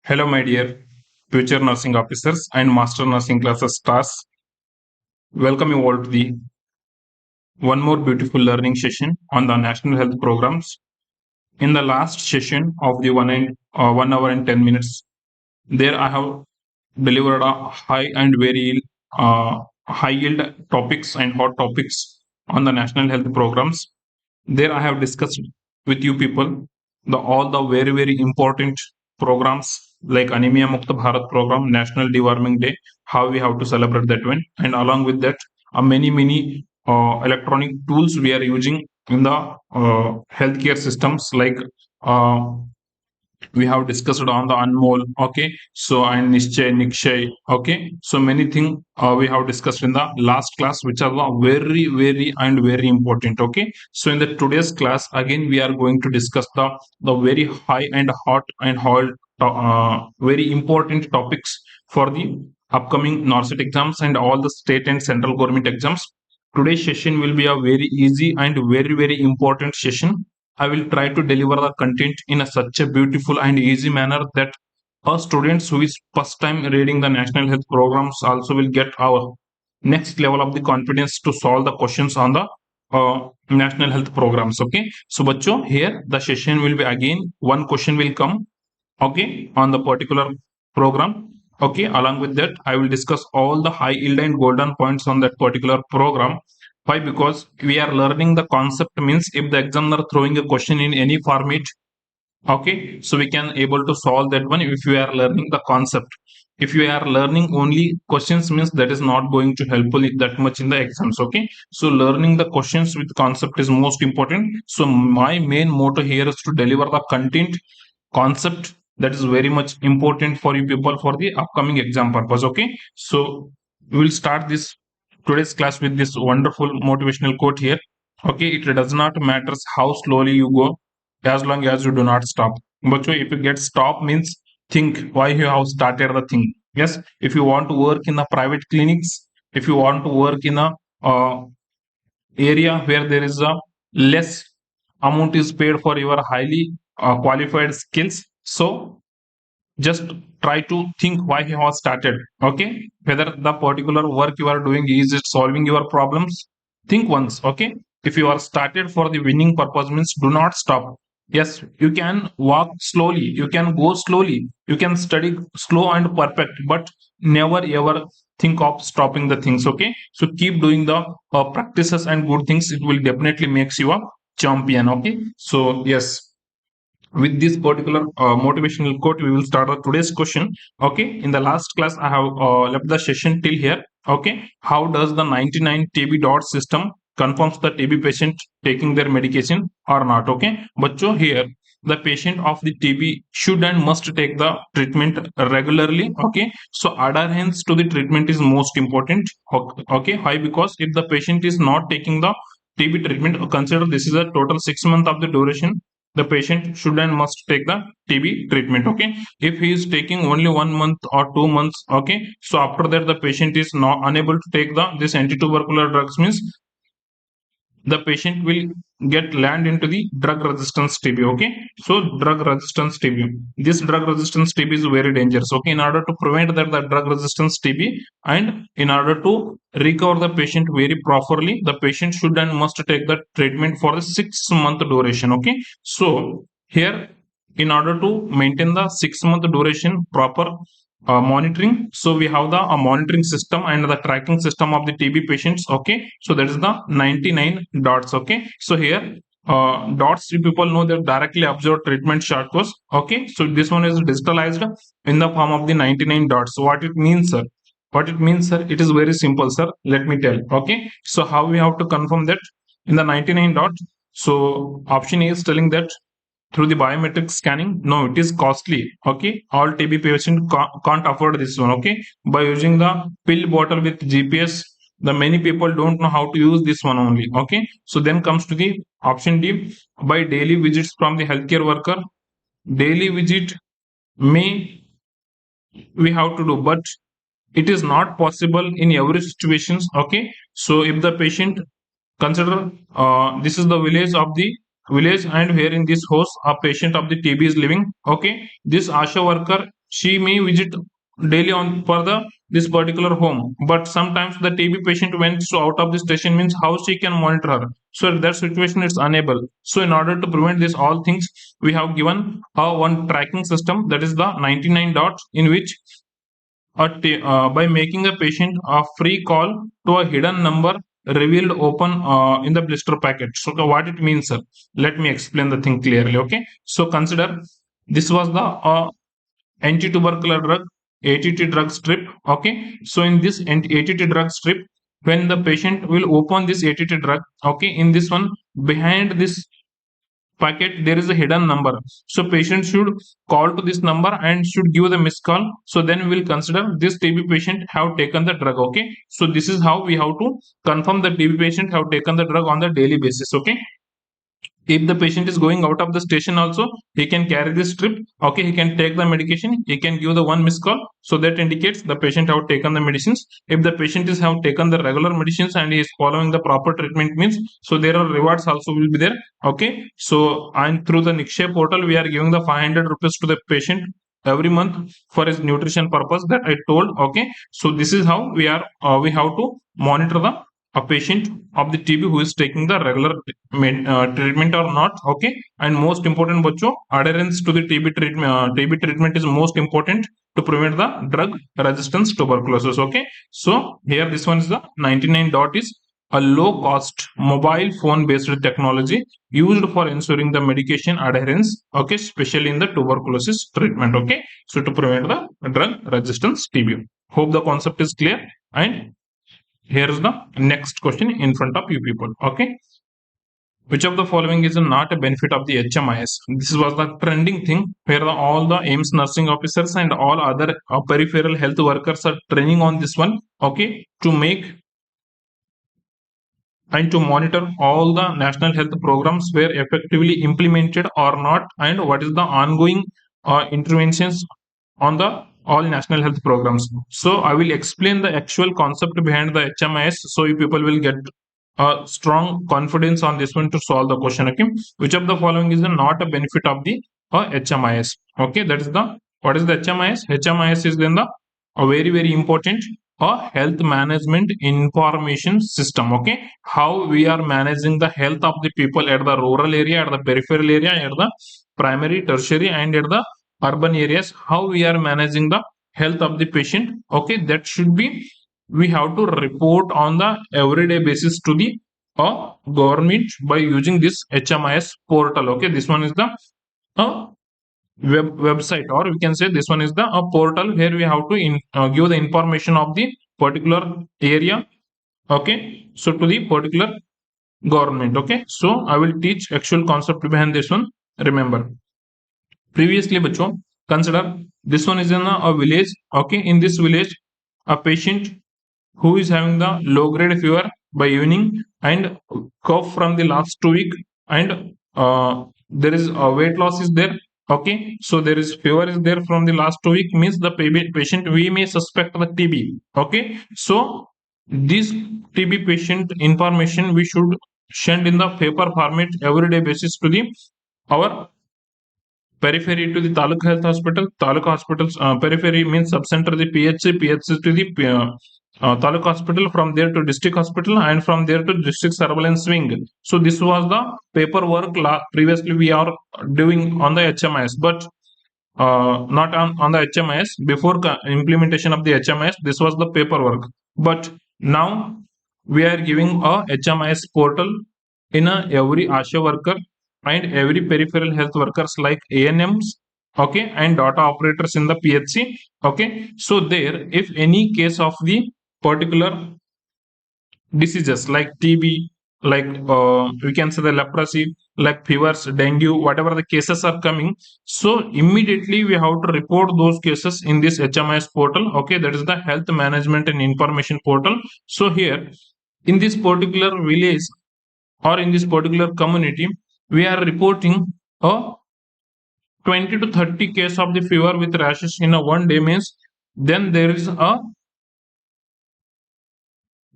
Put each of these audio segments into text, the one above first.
Hello, my dear future nursing officers and master nursing classes stars. Welcome you all to the one more beautiful learning session on the national health programs. In the last session of the 1 hour and 10 minutes, there I have delivered a high and very high yield topics and hot topics on the national health programs. There I have discussed with you people the all the very important programs like Anemia Mukta Bharat program, National Deworming Day, how we have to celebrate that one, and along with that, many electronic tools we are using in the healthcare systems like uh, we have discussed on the Anmol, okay, so and Nischay, Nikshay, okay, so many things we have discussed in the last class which are the very and very important, okay. So in the today's class again we are going to discuss the very high and hot very important topics for the upcoming Norcet exams and all the state and central government exams. Today's session will be a very easy and very important session. I will try to deliver the content in such a beautiful and easy manner that our students who is first time reading the national health programs also will get our next level of the confidence to solve the questions on the national health programs. Okay, so bachcho, here the session will be again one question will come, okay, on the particular program. Okay, along with that I will discuss all the high yield and golden points on that particular program. Why? Because we are learning the concept, means if the examiner throwing a question in any format, okay, so we can able to solve that one if we are learning the concept. If you are learning only questions, means that is not going to helpful that much in the exams, okay. So learning the questions with concept is most important. So my main motto here is to deliver the content concept that is very much important for you people for the upcoming exam purpose, okay. So we will start this today's class with this wonderful motivational quote here. Okay, it does not matter how slowly you go as long as you do not stop. But if you get stop means think why you have started the thing. Yes, if you want to work in the private clinics, if you want to work in a uh, area where there is a less amount is paid for your highly qualified skills, so just try to think why you have started, okay, whether the particular work you are doing is it solving your problems. Think once, okay. If you are started for the winning purpose, means do not stop. Yes, you can walk slowly, you can go slowly, you can study slow and perfect, but never ever think of stopping the things, okay. So keep doing the practices and good things, it will definitely makes you a champion, okay. So yes, with this particular motivational quote we will start today's question. Okay, in the last class I have left the session till here. Okay, how does the 99 tb dot system confirms the tb patient taking their medication or not? Okay, but so here the patient of the tb should and must take the treatment regularly, okay. So adherence to the treatment is most important. Okay, why? Because if the patient is not taking the tb treatment, consider this is a total 6 months of the duration, the patient should and must take the TB treatment. Okay, if he is taking only 1 month or 2 months, okay, so after that the patient is not unable to take the this anti-tubercular drugs, means the patient will get land into the drug resistance TB. Okay, so drug resistance TB, this drug resistance TB is very dangerous. Okay, in order to prevent that the drug resistance TB and in order to recover the patient very properly, the patient should and must take the treatment for the 6 month duration. Okay, so here in order to maintain the 6 month duration proper monitoring, so we have the monitoring system and the tracking system of the tb patients. Okay, so that is the 99 dots. Okay, so here dots, you people know that directly observed treatment short course. Okay, so this one is digitalized in the form of the 99 dots. So what it means, sir? What it means, sir? It is very simple, sir, let me tell. Okay, so how we have to confirm that in the 99 dots? So option A is telling that through the biometric scanning. No, it is costly. Okay, all tb patient can't afford this one. Okay, by using the pill bottle with gps, the many people don't know how to use this one only. Okay, so then comes to the option D, by daily visits from the healthcare worker. Daily visit may we have to do, but it is not possible in every situations. Okay, so if the patient, consider this is the village of the village and here in this house a patient of the tb is living. Okay, this asha worker she may visit daily on for the this particular home, but sometimes the TB patient went so out of the station, means how she can monitor her. So in that situation it's unable. So in order to prevent this all things, we have given one tracking system, that is the 99 dots, in which by making a patient a free call to a hidden number revealed open in the blister packet. So what it means, sir? Let me explain the thing clearly. Okay. So consider this was the anti-tubercular drug, ATT drug strip. Okay. So in this ATT drug strip, when the patient will open this ATT drug, okay, in this one, behind this packet there is a hidden number, so patient should call to this number and should give the missed call. So then we will consider this TB patient have taken the drug. Okay, so this is how we have to confirm the TB patient have taken the drug on the daily basis. Okay, if the patient is going out of the station also, he can carry this strip. Okay, he can take the medication, he can give the one missed call, so that indicates the patient have taken the medicines. If the patient is have taken the regular medicines and he is following the proper treatment, means so there are rewards also will be there. Okay, so and through the Nikshay portal we are giving the 500 rupees to the patient every month for his nutrition purpose that I told. Okay, so this is how we have to monitor the a patient of the TB who is taking the regular treatment or not. Okay, and most important, bacho, adherence to the TB treatment is most important to prevent the drug resistance tuberculosis. Okay, so here this one is the 99 dot is a low cost mobile phone based technology used for ensuring the medication adherence. Okay, especially in the tuberculosis treatment. Okay, so to prevent the drug resistance TB. Hope the concept is clear. And here is the next question in front of you people. Okay, which of the following is not a benefit of the HMIS? This was the trending thing where all the AIMS nursing officers and all other peripheral health workers are training on this one. Okay, to make and to monitor all the national health programs were effectively implemented or not, and what is the ongoing interventions on the all national health programs. So I will explain the actual concept behind the HMIS, so you people will get a strong confidence on this one to solve the question. Okay, which of the following is not a benefit of the HMIS? Okay, that is the what is the HMIS? HMIS is then the a very important health management information system. Okay, how we are managing the health of the people at the rural area, at the peripheral area, at the primary, tertiary, and at the urban areas, how we are managing the health of the patient. Okay, that should be we have to report on the everyday basis to the government by using this HMIS portal. Okay, this one is the uh, website, or we can say this one is the portal where we have to give the information of the particular area. Okay, so to the particular government. Okay, so I will teach actual concept behind this one. Remember previously, bacho, consider this one is in a village. Okay, in this village a patient who is having the low grade fever by evening and cough from the last 2 week, and there is a weight loss is there. Okay, so there is fever is there from the last 2 week, means the patient we may suspect the TB. Okay, so this TB patient information we should send in the paper format everyday basis to the our periphery to the Taluk Health Hospital. Taluk Hospitals, periphery means subcenter the PHC to the Taluk Hospital, from there to district hospital, and from there to district surveillance wing. So this was the paperwork previously we are doing on the HMIS, but not on the HMIS. Before implementation of the HMIS, this was the paperwork. But now we are giving a HMIS portal in every ASHA worker and every peripheral health workers like ANMs, okay, and data operators in the PHC. Okay, so there, if any case of the particular diseases like TB, like we can say the leprosy, like fevers, dengue, whatever the cases are coming, so immediately we have to report those cases in this HMIS portal. Okay, that is the health management and information portal. So here in this particular village or in this particular community, we are reporting a 20 to 30 case of the fever with rashes in a one day, means then there is a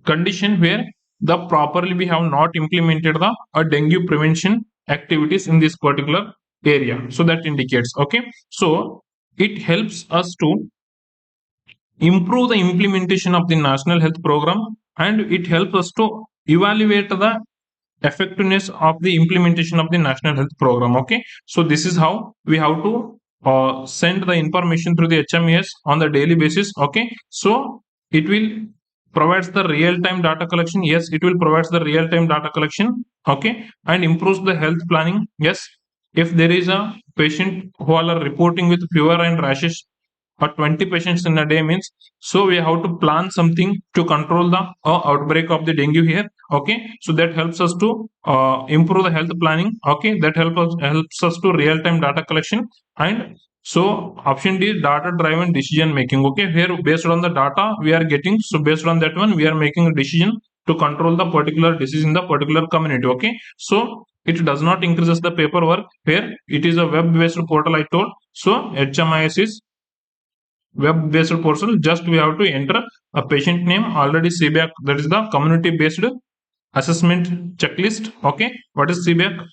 condition where the properly we have not implemented the dengue prevention activities in this particular area. So that indicates. Okay, so it helps us to improve the implementation of the national health program, and it helps us to evaluate the effectiveness of the implementation of the national health program. Okay, so this is how we have to send the information through the HMES on the daily basis. Okay, so it will provides the real time data collection. Yes, it will provides the real time data collection. Okay, and improves the health planning. Yes, if there is a patient who are reporting with fever and rashes, or 20 patients in a day means, so we have to plan something to control the outbreak of the dengue here. Okay, so that helps us to improve the health planning. Okay, that helps us to real time data collection. And so option D, data driven decision making. Okay, here based on the data we are getting, so based on that one we are making a decision to control the particular disease in the particular community. Okay, so it does not increases the paperwork. Here it is a web based portal I told. So HMIS is web based portal. Just we have to enter a patient name, already CBAC, that is the community based assessment checklist. Okay, what is CBAC?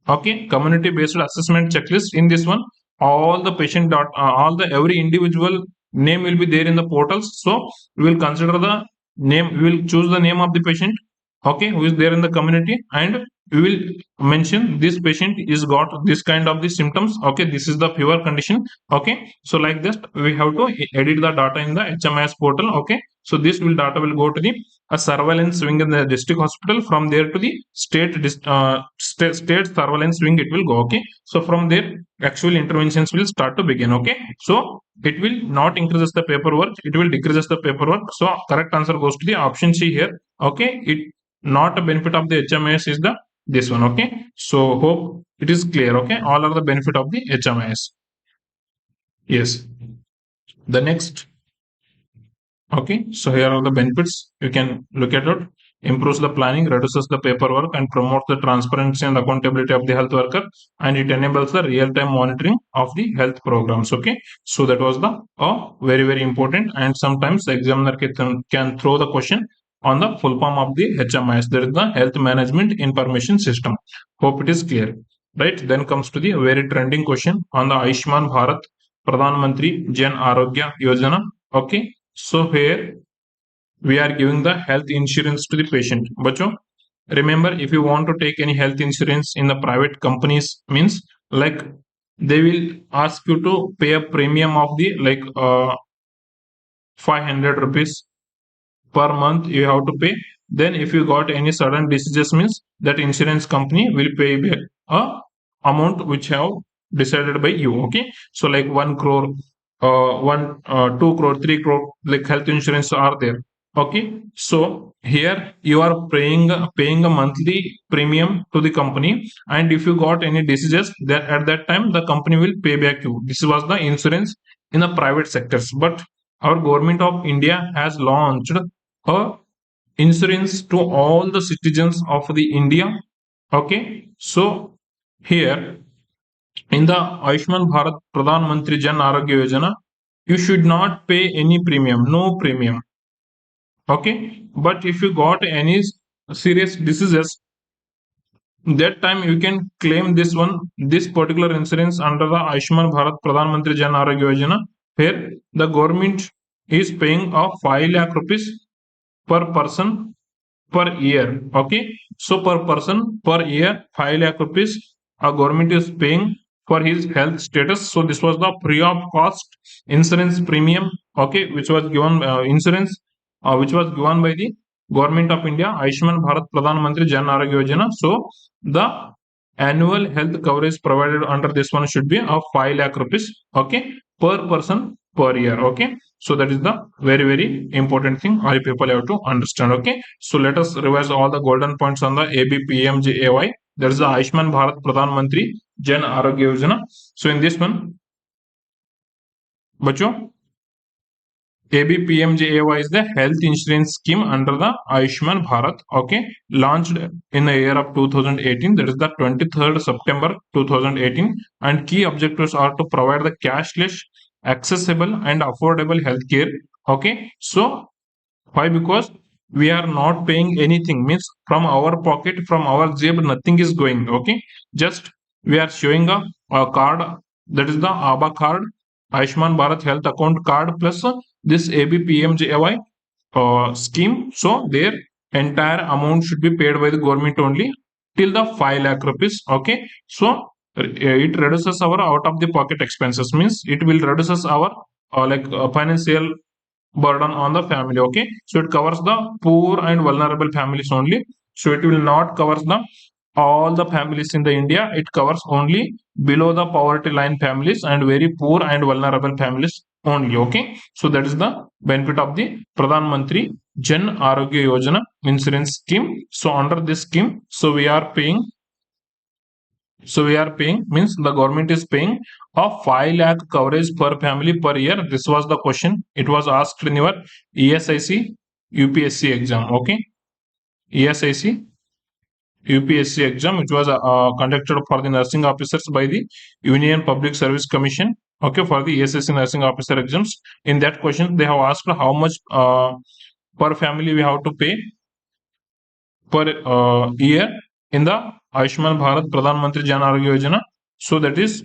Okay, community based assessment checklist. In this one, all the patient dot all the every individual name will be there in the portals. So we will consider the name, we will choose the name of the patient, okay, who is there in the community, and we will mention this patient is got this kind of the symptoms. Okay, this is the fever condition. Okay, so like this we have to edit the data in the HMIS portal. Okay, so this will data will go to the a surveillance wing in the district hospital. From there to the state surveillance wing it will go. Okay, so from there actual interventions will start to begin. Okay, so it will not increases the paperwork, it will decreases the paperwork. So correct answer goes to the option C here. Okay, it not a benefit of the HMIS is the this one. Okay, so hope it is clear. Okay, all are the benefit of the HMIS. Yes, the next. Okay, so here are the benefits. You can look at it. Improves the planning, reduces the paperwork, and promotes the transparency and accountability of the health worker. And it enables the real-time monitoring of the health programs. Okay, so that was the very very important. And sometimes the examiner can throw the question on the full form of the HMIS. That is the Health Management Information System. Hope it is clear. Right. Then comes to the very trending question on the Aishman Bharat Pradhan Mantri Jan Arogya Yojana. Okay, so here we are giving the health insurance to the patient. Bacho, remember if you want to take any health insurance in the private companies means, like they will ask you to pay a premium of the like 500 rupees per month you have to pay. Then if you got any sudden diseases means, that insurance company will pay back a amount which have decided by you. Okay, so like 1 crore, 2 crore, 3 crore, like health insurance are there. Okay, so here you are paying a monthly premium to the company, and if you got any diseases, then at that time the company will pay back you. This was the insurance in the private sectors. But our government of India has launched a insurance to all the citizens of the India. Okay, so here in the Ayushman Bharat Pradhan Mantri Jan Arogya Yojana, you should not pay any premium, no premium. Okay, but if you got any serious diseases, that time you can claim this particular insurance under the Ayushman Bharat Pradhan Mantri Jan Arogya Yojana, where the government is paying a 5 lakh rupees per person per year. Okay, so per person per year 5 lakh rupees a government is paying for his health status. So this was the free of cost insurance premium. Okay, which was given insurance which was given by the government of India, Ayushman Bharat Pradhan Mantri Jan Arogya Yojana. So the annual health coverage provided under this one should be of 5 lakh rupees. Okay, per person per year. Okay, so that is the very very important thing all people have to understand. Okay, so let us revise all the golden points on the ABPMJAY. That is the Ayushman Bharat Pradhan Mantri Jan Arogya Yojana. So in this one, bacho, ABPMJAY is the health insurance scheme under the Ayushman Bharat. Okay, launched in the year of 2018. That is the 23rd September 2018. And key objectives are to provide the cashless, accessible, and affordable healthcare. Okay, so why? Because we are not paying anything. Means from our pocket, from our jab, nothing is going. Okay, just we are showing a card, that is the ABA card, Ayushman Bharat Health Account card, plus this ABPMJY scheme. So their entire amount should be paid by the government only till the 5 lakh rupees. Okay, so it reduces our out of the pocket expenses, means it will reduces our financial burden on the family. Okay, so it covers the poor and vulnerable families only. So it will not covers the all the families in the India. It covers only below the poverty line families and very poor and vulnerable families only. Okay, so that is the benefit of the Pradhan Mantri Jan Arogya Yojana insurance scheme. So under this scheme, so we are paying, means the government is paying a 5 lakh coverage per family per year. This was the question. It was asked in your ESIC UPSC exam. Okay, ESIC UPSC exam, which was conducted for the nursing officers by the Union Public Service Commission. Okay, for the ESIC nursing officer exams. In that question, they have asked how much per family we have to pay per year in the Ayushman Bharat Pradhan Mantri Jan Arogya Yojana. So that is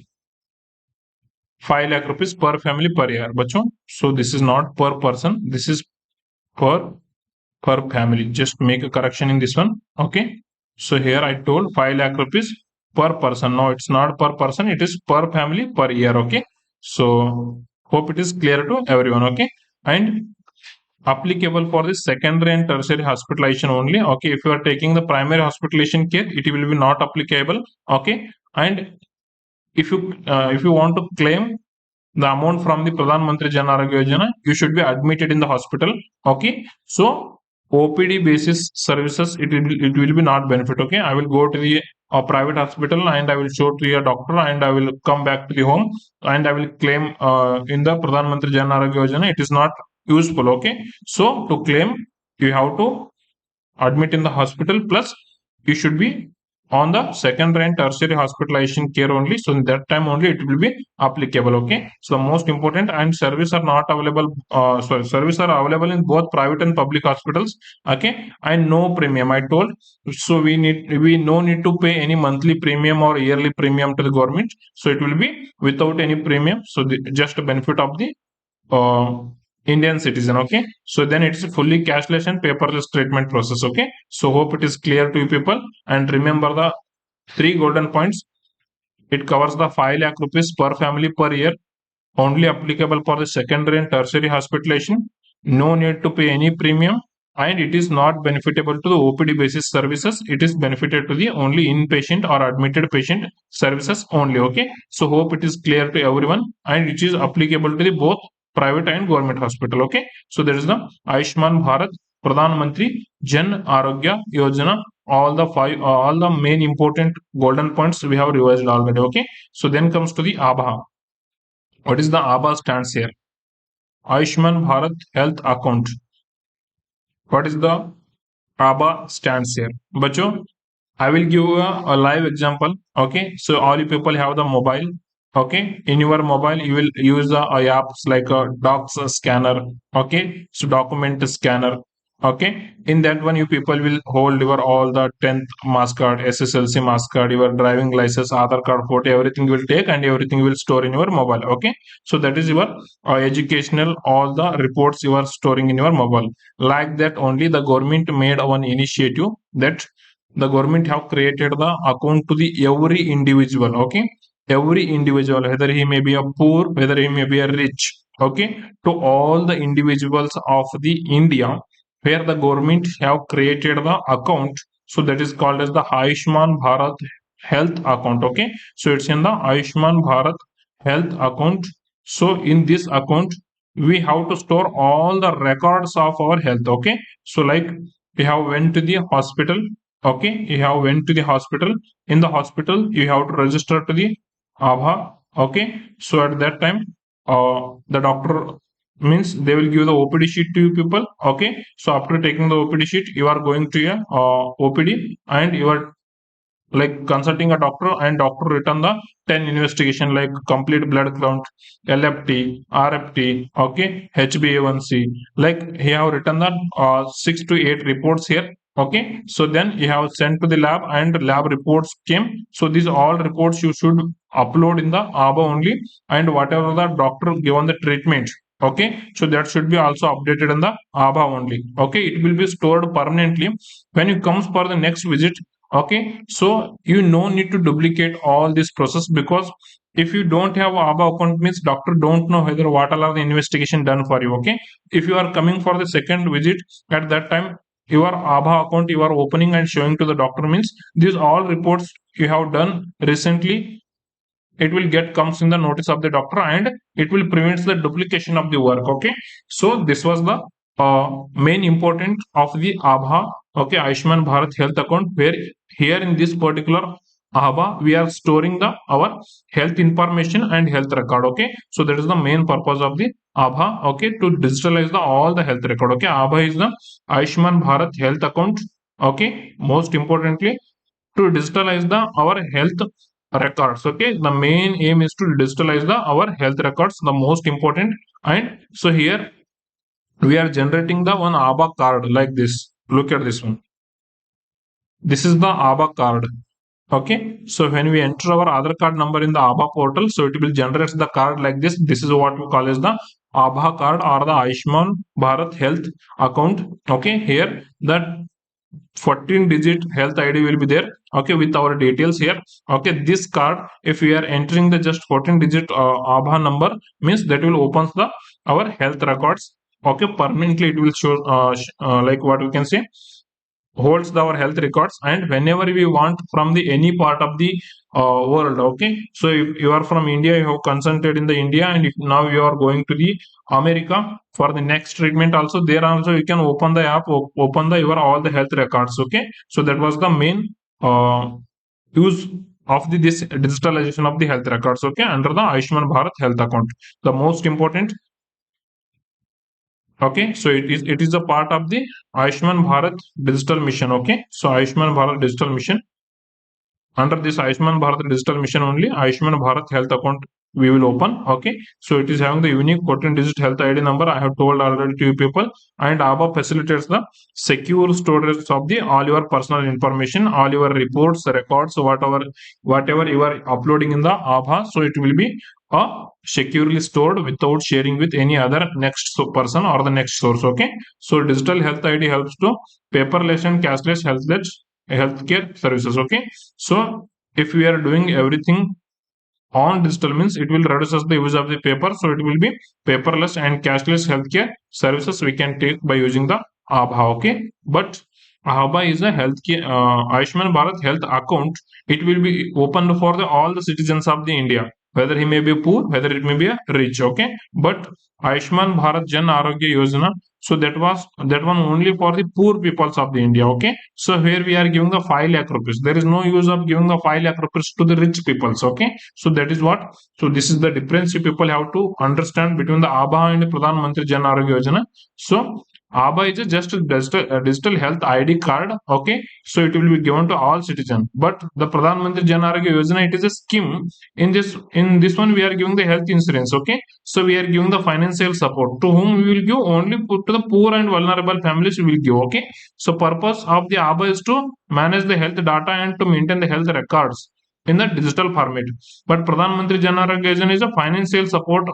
5 lakh rupees per family per year, bachon. So this is not per person, this is per family. Just make a correction in this one. Okay, so here I told 5 lakh rupees per person. No, it's not per person, it is per family per year. Okay, so hope it is clear to everyone. Okay, and applicable for the secondary and tertiary hospitalization only. Okay, if you are taking the primary hospitalization care, it will be not applicable. Okay, and if you want to claim the amount from the Pradhan Mantri Jan Arogya Yojana, you should be admitted in the hospital. Okay, so OPD basis services, it will be not benefit. Okay, I will go to the private hospital and I will show to a doctor and I will come back to the home and I will claim in the Pradhan Mantri Jan Arogya Yojana. It is not useful. Okay, so to claim, you have to admit in the hospital, plus you should be on the secondary and tertiary hospitalization care only. So in that time only it will be applicable. Okay, so the most important, and service are not available, service are available in both private and public hospitals. Okay, and no premium, I told. So we no need to pay any monthly premium or yearly premium to the government. So it will be without any premium. So just a benefit of the uh, Indian citizen. Okay, so then it's a fully cashless and paperless treatment process. Okay, so hope it is clear to you people, and remember the three golden points. It covers the 5 lakh rupees per family per year, only applicable for the secondary and tertiary hospitalization. No need to pay any premium, and it is not benefitable to the OPD basis services. It is benefited to the only inpatient or admitted patient services only. Okay, so hope it is clear to everyone, and it is applicable to the both private and government hospital. Okay, so there is the Ayushman Bharat Pradhan Mantri Jan Arogya Yojana. All the main important golden points we have revised already. Okay, so then comes to the ABHA. What is the ABHA stands here? Ayushman Bharat Health Account. What is the ABHA stands here? Bacho, I will give you a live example. Okay, so all you people have the mobile. Okay, in your mobile you will use the apps like a docs scanner. Okay, so document scanner. Okay, in that one you people will hold your all the 10th mass card, SSLC mass card, your driving license, Aadhaar card, photo, everything will take and everything will store in your mobile. Okay, so that is your educational, all the reports you are storing in your mobile. Like that only the government made one initiative that the government have created the account to the every individual. Okay, every individual, whether he may be a poor, whether he may be a rich. Okay, to all the individuals of the India, where the government have created the account. So that is called as the Ayushman Bharat Health Account. Okay, so it's in the Ayushman Bharat Health Account. So in this account we have to store all the records of our health. Okay, so like we have went to the hospital. Okay, you have went to the hospital. In the hospital you have to register to the ABHA. Okay, so at that time the doctor, means they will give the OPD sheet to you people. Okay, so after taking the OPD sheet, you are going to a OPD and you are like consulting a doctor, and doctor written the 10 investigation like complete blood count, LFT, RFT, okay, HbA1c. Like he have written the 6 to 8 reports here. Okay, so then you have sent to the lab and lab reports came. So these all reports you should upload in the ABA only, and whatever the doctor given the treatment. Okay, so that should be also updated in the ABA only. Okay, it will be stored permanently when you comes for the next visit. Okay, so you no need to duplicate all this process, because if you don't have ABA account means doctor don't know whether what all are the investigation done for you. Okay, if you are coming for the second visit, at that time your ABA account you are opening and showing to the doctor means these all reports you have done recently, it will get comes in the notice of the doctor, and it will prevents the duplication of the work. Okay, so this was the main important of the ABHA. Okay, Ayushman Bharat health account, where here in this particular ABHA we are storing the our health information and health record. Okay, so that is the main purpose of the ABHA. Okay, to digitalize the all the health record. Okay, ABHA is the Ayushman Bharat health account. Okay, most importantly, to digitalize the our health records. Okay, the main aim is to digitalize the our health records, the most important. And so here we are generating the one ABA card like this. Look at this one. This is the ABA card. Okay, so when we enter our Aadhaar card number in the ABA portal, so it will generate the card like this. This is what we call as the ABA card or the Ayushman Bharat health account. Okay, here that 14-digit health ID will be there. Okay, with our details here. Okay, this card, if we are entering the just 14-digit ABHA number, means that will opens the our health records. Okay, permanently it will show like what we can say, holds our health records, and whenever we want from the any part of the world. Okay, so if you are from India, you have consulted in the India, and if now you are going to the America for the next treatment also, there also you can open the app, open the your all the health records. Okay, so that was the main use of the this digitalization of the health records. Okay, under the Ayushman Bharat health account, the most important. Okay, so it is a part of the Ayushman Bharat digital mission. Okay, so Ayushman Bharat digital mission, under this Ayushman Bharat digital mission only, Ayushman Bharat health account we will open. Okay, so it is having the unique 14 digit health ID number, I have told already to you people. And ABA facilitates the secure storage of the all your personal information, all your reports, records, whatever you are uploading in the ABA, so it will be securely stored without sharing with any other next person or the next source. Okay, so digital health ID helps to paperless and cashless healthcare services. Okay, so if we are doing everything on digital means, it will reduce the use of the paper, so it will be paperless and cashless healthcare services we can take by using the ABHA. Okay, but ABHA is a healthcare Ayushman Bharat health account. It will be opened for the all the citizens of the India, whether he may be poor, whether it may be a rich. Okay, but Ayushman Bharat Jan Arogya Yojana, so that one only for the poor peoples of the India. Okay, so here we are giving the 5 lakh rupees. There is no use of giving the 5 lakh rupees to the rich peoples. Okay, so that is what. So this is the difference you people have to understand between the ABHA and the Pradhan Mantri Jan Arogya Yojana. So ABHA is just a digital health ID card. Okay, so it will be given to all citizens. But the Pradhan Mantri Jan Arogya Yojana, it is a scheme. In this one we are giving the health insurance. Okay, so we are giving the financial support to whom we will give only to the poor and vulnerable families we will give. Okay, so purpose of the ABHA is to manage the health data and to maintain the health records in the digital format. But Pradhan Mantri Jan Arogya Yojana is a financial support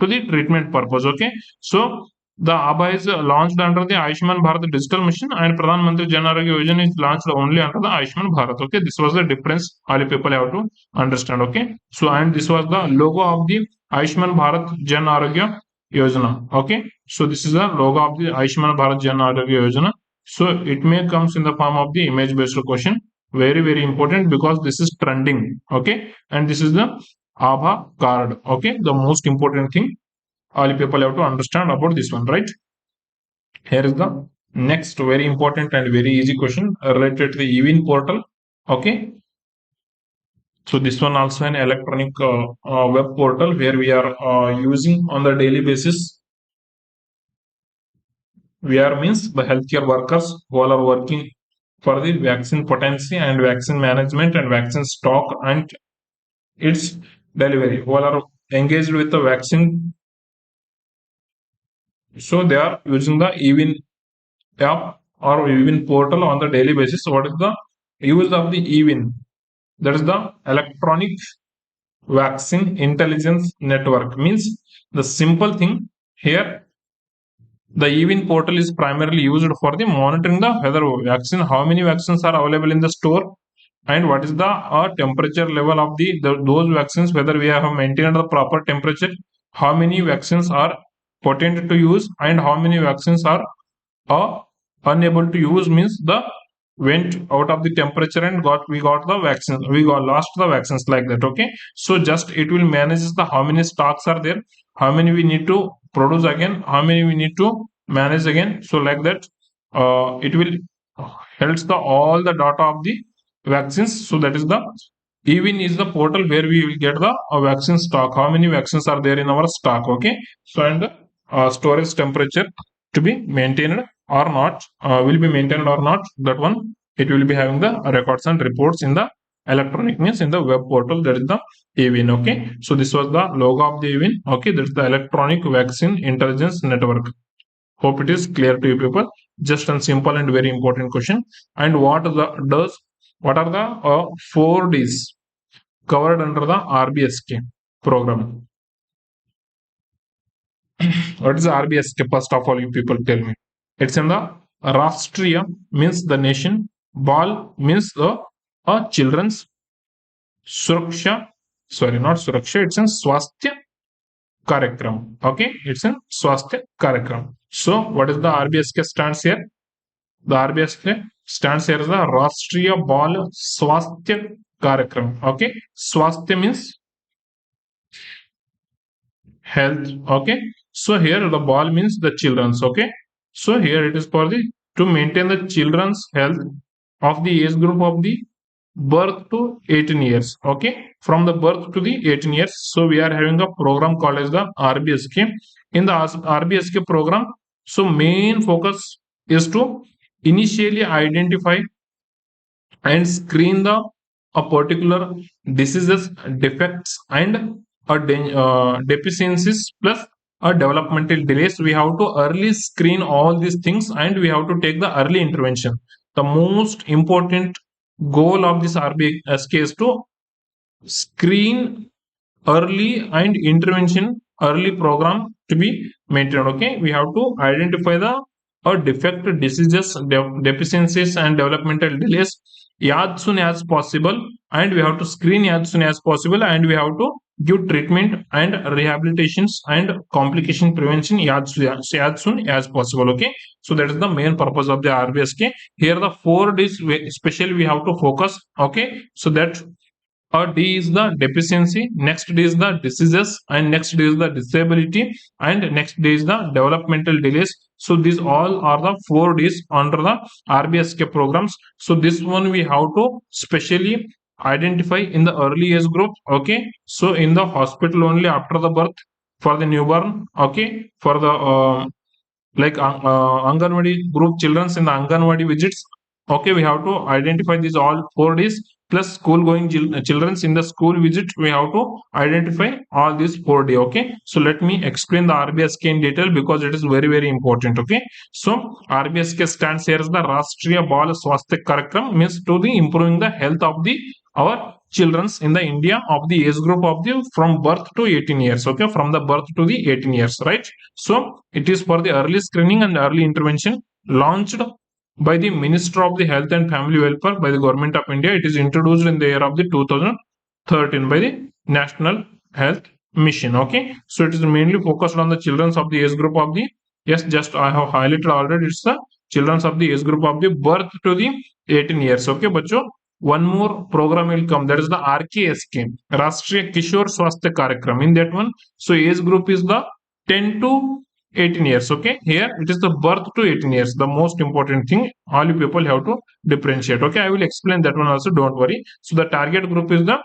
to the treatment purpose. Okay, so the ABHA is launched under the Ayushman Bharat digital mission, and Pradhan Mantri Jan Arogya Yojana is launched only under the Ayushman Bharat. Okay, this was the difference all you people have to understand. Okay, so and this was the logo of the Ayushman Bharat Jan Arogya Yojana. Okay, so this is the logo of the Ayushman Bharat Jan Arogya Yojana. So it may comes in the form of the image based question. Very important, because this is trending. Okay, and this is the ABHA card. Okay, the most important thing all people have to understand about this one, right? Here is the next very important and very easy question related to the EVIN portal. Okay, so this one also an electronic web portal where we are using on the daily basis. We are means the healthcare workers who all are working for the vaccine potency and vaccine management and vaccine stock and its delivery, who all are engaged with the vaccine. So they are using the EVIN app. or even portal on the daily basis. What is the use of the EVIN? That is the electronic vaccine intelligence network. Means the simple thing here, the EVIN portal is primarily used for the monitoring the whether vaccine, how many vaccines are available in the store, and what is the temperature level of those vaccines, whether we have maintained the proper temperature, how many vaccines are potent to use, and how many vaccines are unable to use, means the went out of the temperature and we got the vaccine, we got lost the vaccines, like that. Okay, so just it will manage the how many stocks are there, how many we need to produce again, how many we need to manage again. So like that, it will helps the all the data of the vaccines. So that is the even is the portal where we will get the vaccine stock, how many vaccines are there in our stock. Okay, so and storage temperature to be maintained or not, will be maintained or not, that one it will be having the records and reports in the electronic, means in the web portal. That is the EVIN. Okay, so this was the logo of the EVIN. Okay, that's the electronic vaccine intelligence network. Hope it is clear to you people. Just a simple and very important question. And what are the 4Ds covered under the RBSK program? What is RBSK? First of all, you people tell me. It's in the Rashtriya, means the nation. Bal means the children's. Suraksha, sorry, not Suraksha. It's in Swasthya Karyakram. Okay, it's in Swasthya Karyakram. So, what is the RBSK stands here? The RBSK stands here as the Rashtriya Bal Swasthya Karyakram. Okay, Swasthya means health. Okay, so here the ball means the children's. Okay, so here it is for the to maintain the children's health of the age group of the birth to 18 years. Okay, from the birth to the 18 years. So we are having a program called as the RBSK. In the RBSK program, so main focus is to initially identify and screen the a particular diseases, defects, and deficiencies plus a developmental delays. We have to early screen all these things and we have to take the early intervention. The most important goal of this RBSK is to screen early and intervention early program to be maintained. Okay, we have to identify the defect, diseases, deficiencies, and developmental delays as soon as possible, and we have to screen as soon as possible, and we have to give treatment and rehabilitations and complication prevention as soon as possible. Okay, so that is the main purpose of the RBSK. Here the 4Ds especially we have to focus. Okay, so that D is the deficiency, next D is the diseases, and next D is the disability, and next D is the developmental delays. So these all are the 4Ds under the RBSK programs. So this one we have to specially identify in the early age group. Okay, so in the hospital only after the birth for the newborn. Okay, for the like Anganwadi group children's in the Anganwadi visits. Okay, we have to identify these all 4Ds plus school going children's in the school visit. We have to identify all these 4D. Okay, so let me explain the RBSK in detail because it is very very important. Okay, so RBSK stands here as the Rashtriya Bal Swasthya Karyakram, means to the improving the health of the our children's in the India of the age group of the from birth to 18 years. Okay, from the birth to the 18 years, right? So it is for the early screening and early intervention, launched by the Minister of the Health and Family Welfare by the Government of India. It is introduced in the year of the 2013 by the National Health Mission. Okay, so it is mainly focused on the children's of the age group of the, yes, just I have highlighted already, it's the children's of the age group of the birth to the 18 years. Okay, bacho, one more program will come, that is the RKSK, Rashtriya Kishore Swasthya Karyakram. In that one, so age group is the 10 to 18 years. Okay, here it is the birth to 18 years, the most important thing all you people have to differentiate. Okay, I will explain that one also, don't worry. So the target group is the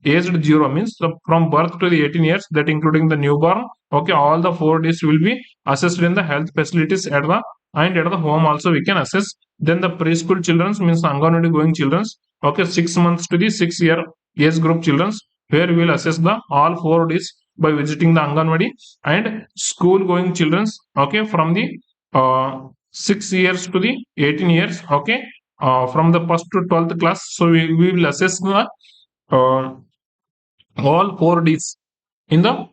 aged 0, means from birth to the 18 years, that including the newborn. Okay, all the 4Ds will be assessed in the health facilities at the and at the home also we can assess. Then the preschool children, means Anganwadi going children. Okay, 6 months to the 6-year age group children, where we will assess the all 4Ds by visiting the Anganwadi, and school going children. Okay, from the 6 years to the 18 years. Okay, from the first to 12th class. So we will assess the uh, all 4Ds in the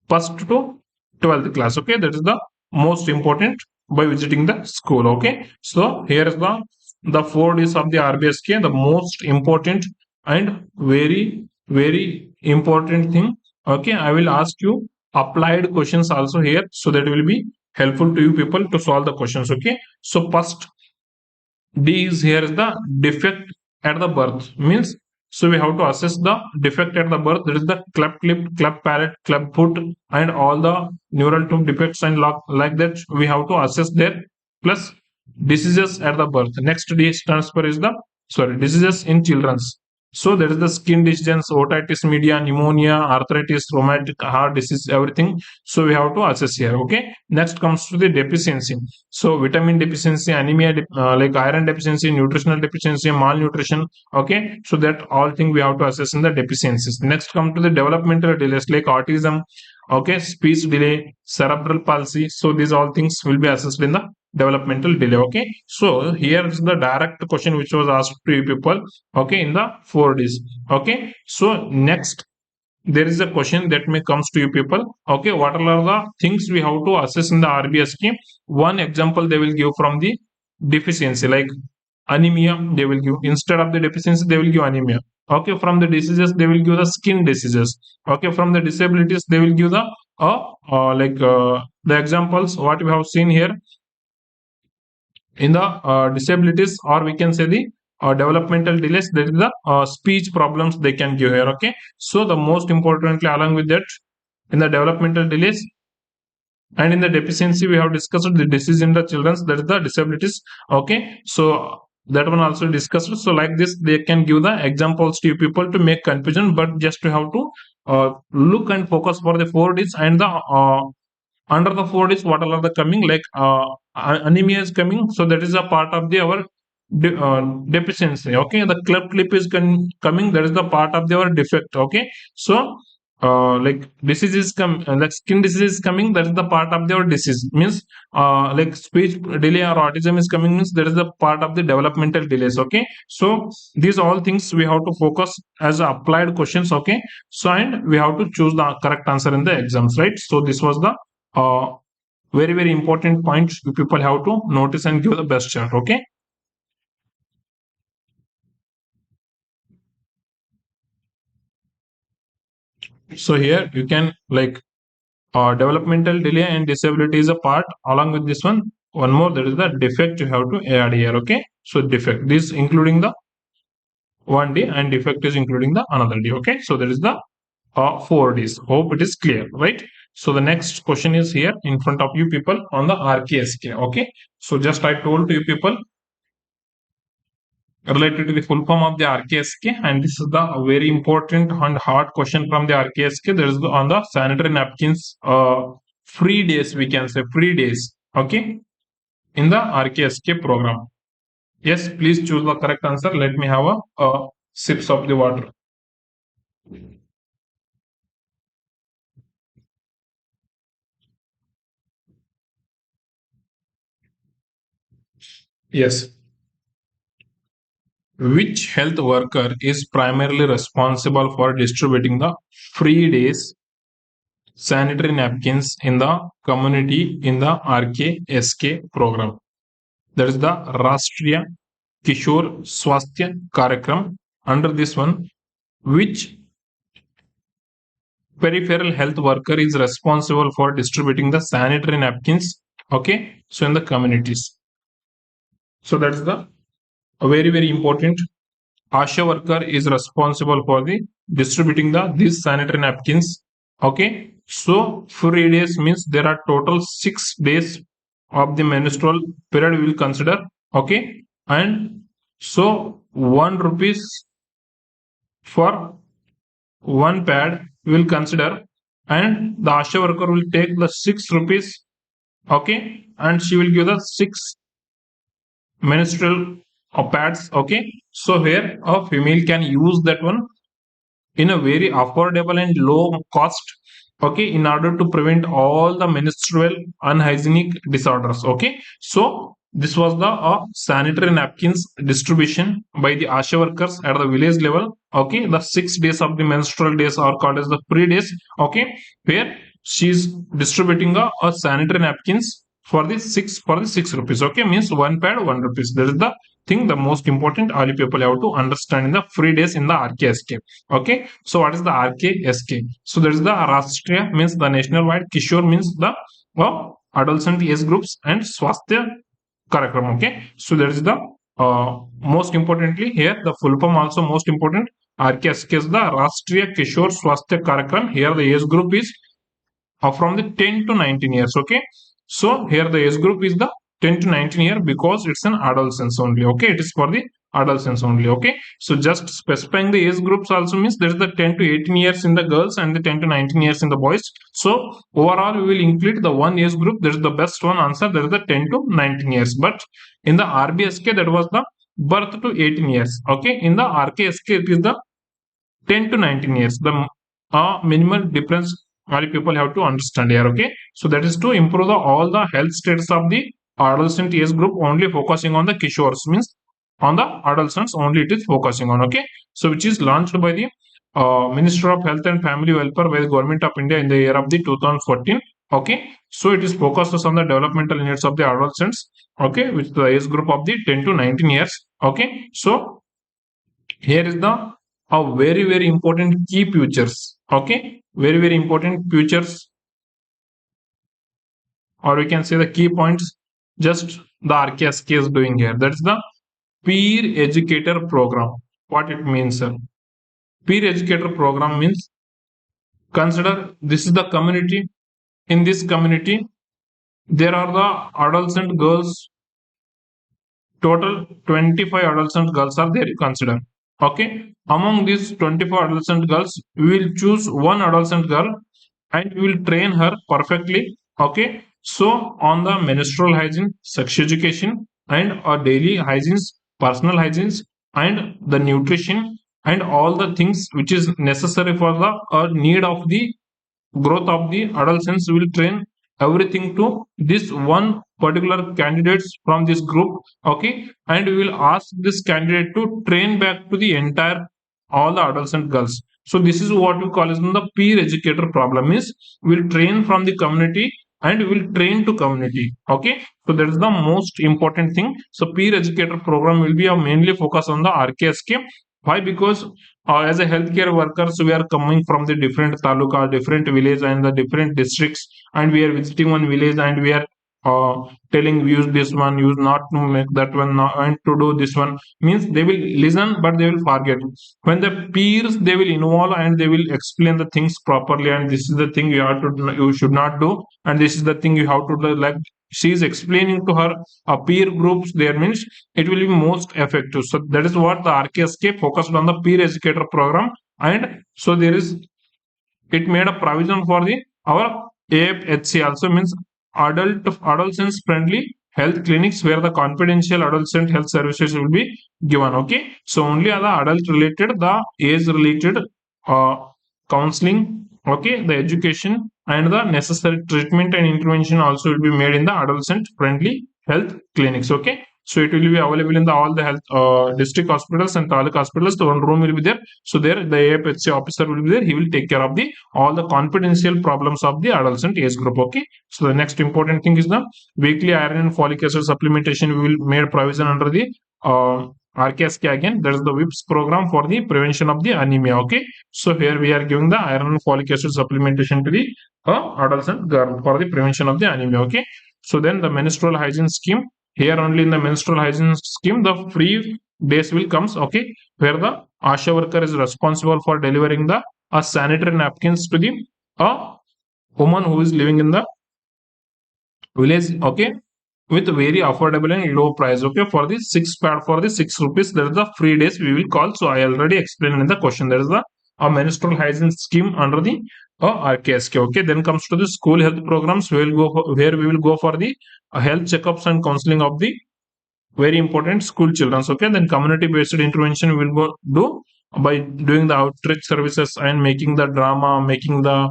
first to 12th class. Okay, that is the most important by visiting the school. Okay, so here is the 4Ds of the RBSK, the most important and very important thing. Okay, I will ask you applied questions also here, so that will be helpful to you people to solve the questions. Okay, so first D is here is the defect at the birth, means so we have to assess the defect at the birth. That is the cleft lip, cleft palate, cleft foot, and all the neural tube defects and like that we have to assess there. Plus diseases at the birth. Next D stands for is the diseases in children's. So there is the skin disease, otitis media, pneumonia, arthritis, rheumatic heart disease, everything. So we have to assess here. Okay. Next comes to the deficiency. So vitamin deficiency, anemia, like iron deficiency, nutritional deficiency, malnutrition. Okay, so that all thing we have to assess in the deficiencies. Next come to the developmental delays like autism. Okay, speech delay, cerebral palsy. So these all things will be assessed in the developmental delay. Okay, so here is the direct question which was asked to you people. Okay, in the 4Ds. Okay, so next there is a question that may comes to you people. Okay, what are the things we have to assess in the RBS scheme? One example they will give from the deficiency, like anemia. They will give, instead of the deficiency they will give anemia. Okay, from the diseases they will give the skin diseases. Okay, from the disabilities they will give the the examples what we have seen here in the disabilities, or we can say the developmental delays. There is the speech problems they can give here. Okay, so the most importantly along with that, in the developmental delays and in the deficiency we have discussed the disease in the children's, that is the disabilities. Okay, so that one also discussed. So like this they can give the examples to you people to make confusion, but just to have to look and focus for the 4Ds and the under the 4Ds what all are the coming, like anemia is coming, so that is a part of the our deficiency. Okay, the cleft lip is coming, that is the part of the our defect. Okay, so like disease is like skin disease is coming, that is the part of their disease, means like speech delay or autism is coming, means that is the part of the developmental delays. Okay, so these all things we have to focus as applied questions. Okay, so and we have to choose the correct answer in the exams, right? So this was the very important points people have to notice and give the best shot. Okay, so here you can like developmental delay and disability is a part. Along with this one more, there is the defect you have to add here. Okay, so defect, this including the one D and defect is including the another D. Okay, so there is the 4Ds. Hope it is clear, right? So the next question is here in front of you people on the RKSK. Okay, so just I told to you people related to the full form of the RKSK, and this is the very important and hard question from the RKSK. There is on the sanitary napkins free days, we can say free days. Okay, in the RKSK program. Yes, please choose the correct answer. Let me have a sips of the water. Yes. Which health worker is primarily responsible for distributing the free days sanitary napkins in the community in the RKSK program? That is the Rashtriya Kishore Swasthya Karyakram. Under this one, which peripheral health worker is responsible for distributing the sanitary napkins? Okay, so in the communities. So that's the very important. Asha worker is responsible for the distributing the these sanitary napkins. Okay, so free days means there are total 6 days of the menstrual period we will consider. Okay, and so 1 rupees for one pad we will consider, and the Asha worker will take the 6 rupees. Okay, and she will give the 6 menstrual pads. Okay, so here a female can use that one in a very affordable and low cost. Okay, in order to prevent all the menstrual unhygienic disorders. Okay, so this was the sanitary napkins distribution by the Asha workers at the village level. Okay, the 6 days of the menstrual days are called as the free days. Okay, where she's distributing sanitary napkins for the 6 rupees. Okay, means one pad 1 rupees. That is the thing. The most important all you people have to understand in the free days in the RKSK. Okay, so what is the RKSK? So there is the Rashtriya means the national wide, Kishore means the adolescent age groups, and Swasthya Karakram. Okay, so that is the most importantly here the full form also most important. RKSK is the Rashtriya Kishore Swasthya Karakram. Here the age group is from the 10 to 19 years. Okay, so here the age group is the 10 to 19 year because it's an adolescence only. Okay, it is for the adolescence only. Okay, so just specifying the age groups also means there is the 10 to 18 years in the girls and the 10 to 19 years in the boys. So overall we will include the one age group. That is the best one answer. That is the 10 to 19 years. But in the RBSK that was the birth to 18 years. Okay, in the RKSK it is the 10 to 19 years. The minimal difference all people have to understand here. Okay, so that is to improve all the health status of the adolescent age group, only focusing on the kishores means on the adolescents only it is focusing on. Okay, so which is launched by the Minister of Health and Family Welfare by the Government of India in the year of the 2014. Okay, so it is focused on the developmental needs of the adolescents. Okay, which the age group of the 10 to 19 years. Okay, so here is the very important key features. Okay, very important features, or we can say the key points just the RKSK is doing here. That's the peer educator program. What it means, sir? Peer educator program means, consider this is the community. In this community there are the adolescent girls. Total 25 adolescent girls are there, consider. Okay, among these 24 adolescent girls, we will choose one adolescent girl and we will train her perfectly. Okay, so on the menstrual hygiene, sex education, and daily hygienes, personal hygienes, and the nutrition, and all the things which is necessary for the need of the growth of the adolescents. Will train everything to this one particular candidates from this group. Okay, and we will ask this candidate to train back to the entire all the adolescent girls. So this is what we call as the peer educator problem is, will train from the community and will train to community. Okay, so that is the most important thing. So peer educator program will be mainly focus on the RKSK. Why? Because as a healthcare workers, we are coming from the different taluka, different village, and the different districts, and we are visiting one village, and we are telling use this one, use not to make that one, and to do this one. Means they will listen, but they will forget. When the peers, they will involve and they will explain the things properly, and this is the thing you have to, you should not do, and this is the thing you have to do. Like she is explaining to her peer groups, there means it will be most effective. So that is what the RKSK focused on, the peer educator program. And so there is, it made a provision for the our AFHC also, means adolescents friendly health clinics, where the confidential adolescent health services will be given. Okay, so only the adult related, the age related uh, counseling, okay, the education and the necessary treatment and intervention also will be made in the adolescent friendly health clinics. Okay, so it will be available in the all the health district hospitals and taluk hospitals. The one room will be there. So there the AFHC officer will be there. He will take care of the all the confidential problems of the adolescent age group. Okay, so the next important thing is the weekly iron and folic acid supplementation. We will made provision under the RKSK again. That is the WIPS program for the prevention of the anemia. Okay, so here we are giving the iron and folic acid supplementation to the adolescent girl for the prevention of the anemia. Okay, so then the menstrual hygiene scheme. Here only in the menstrual hygiene scheme, the free days will comes. Okay, where the ASHA worker is responsible for delivering the sanitary napkins to the woman who is living in the village. Okay, with very affordable and low price. Okay, for the 6 pad for the 6 rupees, there is the free days we will call. So I already explained in the question. There is the menstrual hygiene scheme under the RKSK. Okay, then comes to the school health programs. We will go for, where we will go for the health checkups and counseling of the very important school children. Okay, then community based intervention we will go do by doing the outreach services and making the drama, making the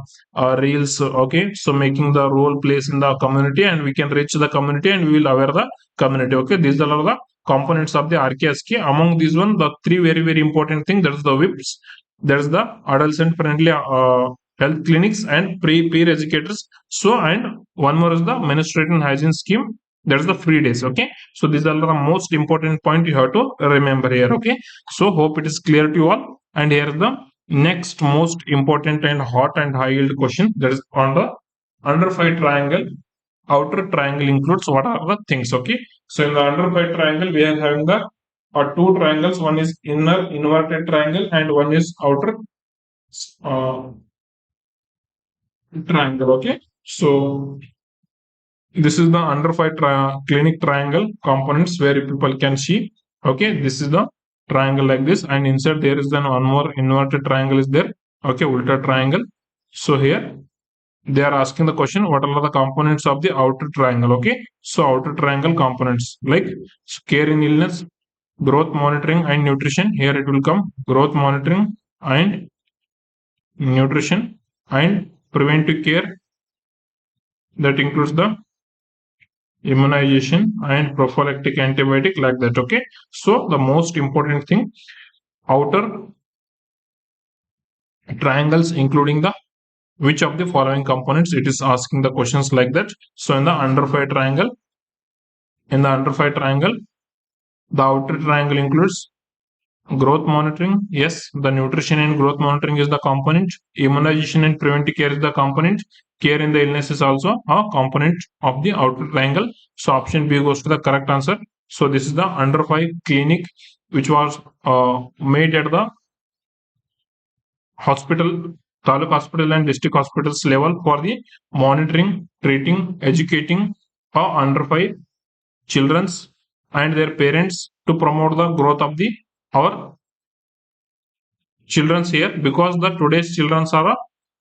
reels, okay, so making the role plays in the community, and we can reach the community and we will aware the community. Okay, these are all the components of the RKSK. Among these one, the three very very important thing, that is the WIPs, that is the adolescent friendly health clinics and peer educators. So and one more is the menstruation hygiene scheme, that is the free days. Okay, so these are the most important point you have to remember here. Okay, so hope it is clear to you all. And here is the next most important and hot and high yield question, that is on the under five triangle. Outer triangle includes what are the things? Okay, so in the under five triangle we are having the two triangles. One is inner inverted triangle and one is outer uh, triangle. Okay, so this is the under five clinic triangle components where people can see. Okay, this is the triangle like this, and inside there is then one more inverted triangle is there. Okay, ultra triangle. So here they are asking the question, what are the components of the outer triangle? Okay, so outer triangle components like care in illness, growth monitoring and nutrition. Here it will come growth monitoring and nutrition and preventive care, that includes the immunization and prophylactic antibiotic, like that. Okay, so the most important thing, outer triangles including the which of the following components, it is asking the questions like that. So in the under five triangle, the outer triangle includes growth monitoring. Yes, the nutrition and growth monitoring is the component. Immunization and preventive care is the component. Care in the illness is also a component of the outer triangle. So option B goes to the correct answer. So this is the under five clinic which was made at the hospital, taluk hospital and district hospitals level for the monitoring, treating, educating under five children's and their parents to promote the growth of the our children's here, because the today's children are a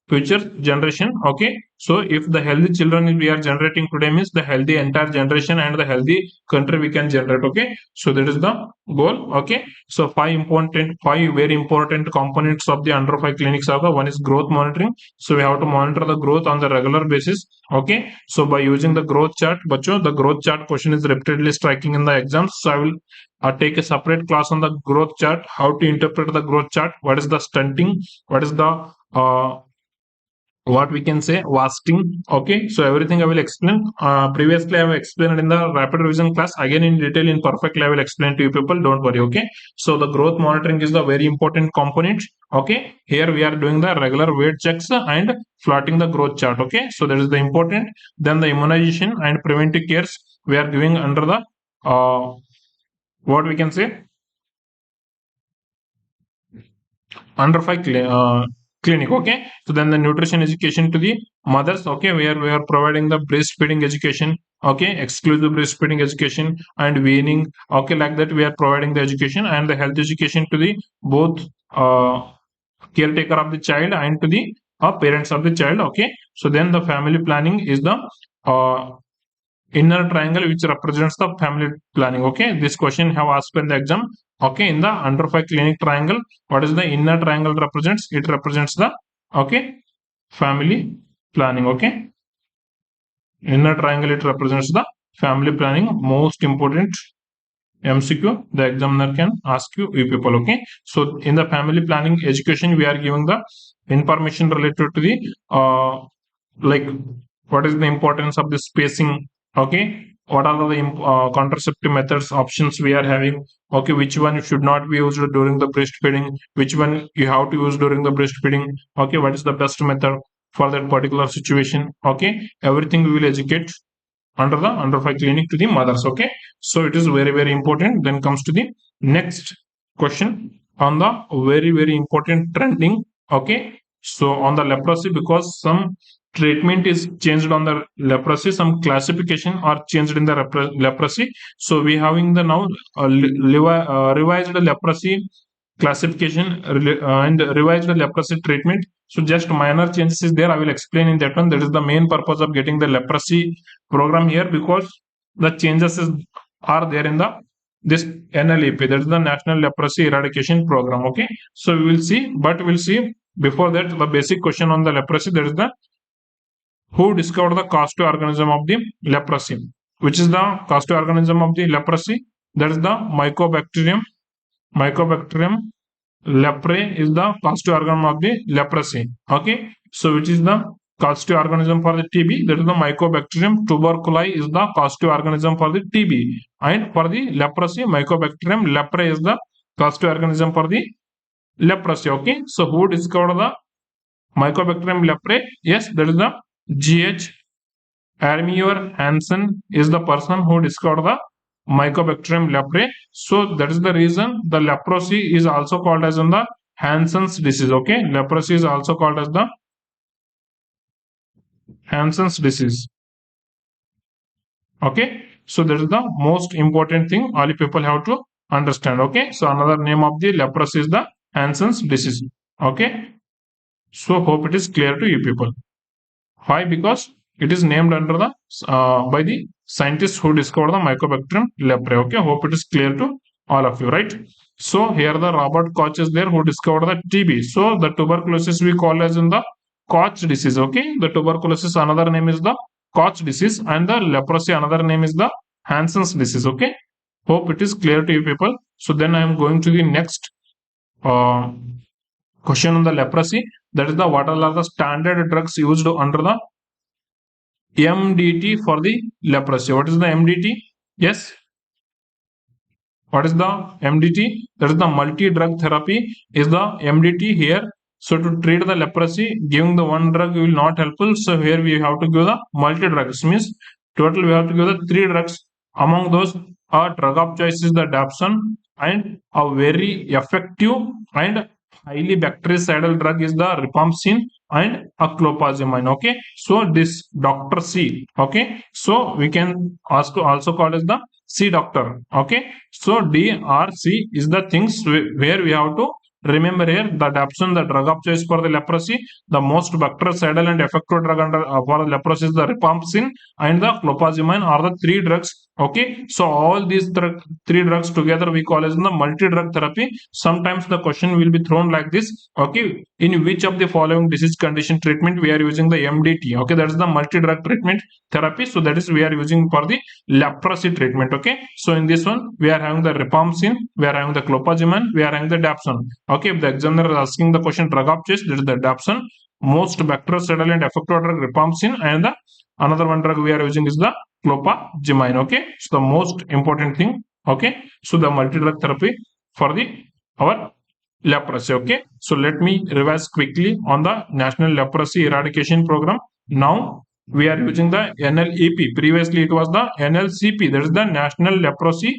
future generation. Okay, so if the healthy children we are generating today means the healthy entire generation and the healthy country we can generate. Okay, so that is the goal. Okay, so five very important components of the under five clinics are the one is growth monitoring. So we have to monitor the growth on the regular basis. Okay, so by using the growth chart, bacho, the growth chart question is repeatedly striking in the exams, so I will take a separate class on the growth chart, how to interpret the growth chart, what is the stunting, what is the what we can say wasting. Okay, so everything I will explain. Previously I have explained in the rapid revision class, again in detail in perfectly I will explain to you people, don't worry. Okay, so the growth monitoring is the very important component. Okay, here we are doing the regular weight checks and plotting the growth chart. Okay, so that is the important. Then the immunization and preventive cares we are giving under the what we can say under five clinic. Okay, so then the nutrition education to the mothers. Okay, where we are providing the breastfeeding education. Okay, exclusive breastfeeding education and weaning. Okay, like that we are providing the education and the health education to the both caretaker of the child and to the parents of the child. Okay, so then the family planning is the uh, inner triangle which represents the family planning. Okay, this question have asked in the exam. Okay, in the under five clinic triangle, what is the inner triangle represents? It represents the okay family planning. Okay, inner triangle it represents the family planning. Most important MCQ the examiner can ask you people. Okay, so in the family planning education we are giving the information related to the like what is the importance of the spacing. Okay, what are the contraceptive methods options we are having. Okay, which one should not be used during the breastfeeding, which one you have to use during the breastfeeding. Okay, what is the best method for that particular situation. Okay, everything we will educate under the under five clinic to the mothers. Okay, so it is very very important. Then comes to the next question on the very very important trending. Okay, so on the leprosy, because some treatment is changed on the leprosy, some classification are changed in the leprosy. So we having the now revised leprosy classification and revised leprosy treatment. So just minor changes is there, I will explain in that one. That is the main purpose of getting the leprosy program here, because the changes are there in the this NLEP, that is the National Leprosy Eradication Program. Okay, so we will see, but we'll see before that the basic question on the leprosy, that is the who discovered the cause-to organism of the leprosy. Which is the cause-to organism of the leprosy? That is the Mycobacterium. Mycobacterium leprae is the cause-to organism of the leprosy. Okay, so which is the cause-to organism for the TB? That is the Mycobacterium tuberculosis is the cause-to organism for the TB, and for the leprosy, Mycobacterium leprae is the cause-to organism for the leprosy. Okay, so who discovered the Mycobacterium leprae? Yes, that is the G.H. Armeur Hansen is the person who discovered the Mycobacterium leprae. So that is the reason the leprosy is also called as in the Hansen's disease. Okay, leprosy is also called as the Hansen's disease. Okay, so that is the most important thing all people have to understand. Okay, so another name of the leprosy is the Hansen's disease. Okay, so hope it is clear to you people. Why? Because it is named under the by the scientists who discovered the Mycobacterium leprae. Okay, hope it is clear to all of you, right? So here the Robert Koch is there who discovered the TB. So the tuberculosis we call as in the Koch disease. Okay, the tuberculosis another name is the Koch disease, and the leprosy another name is the Hansen's disease. Okay, hope it is clear to you people. So then I am going to the next uh, question on the leprosy. That is the what are the standard drugs used under the MDT for the leprosy. What is the MDT? Yes. What is the MDT? That is the multi-drug therapy is the MDT here. So to treat the leprosy, giving the one drug will not helpful. So here we have to give the multi-drugs. Means total we have to give the 3 drugs. Among those, a drug of choice is the dapsone, and a very effective and highly bactericidal drug is the rifampicin and a clopazimine. Okay, so this Dr. C. Okay, so we can also call as the C doctor. Okay, so D or C is the things where we have to remember here. The dapsone, the drug of choice for the leprosy, the most bactericidal and effective drug under for the leprosy is the rifampicin and the clopazimine are the 3 drugs. Okay, so all these 3 drugs together we call as the multi-drug therapy. Sometimes the question will be thrown like this. Okay, in which of the following disease condition treatment we are using the MDT? Okay, that is the multi-drug treatment therapy. So that is we are using for the leprosy treatment. Okay, so in this one we are having the rifampicin, we are having the clopazimine, we are having the dapsone. Okay, if the examiner is asking the question drug of choice, that is the dapsone, most bactericidal and effective drug rifampicin, and the another one drug we are using is the clopazimine. Okay, so the most important thing. Okay, so the multi-drug therapy for the our leprosy. Okay, so let me revise quickly on the National Leprosy Eradication Program. Now we are using the NLEP. Previously it was the NLCP, that is the National Leprosy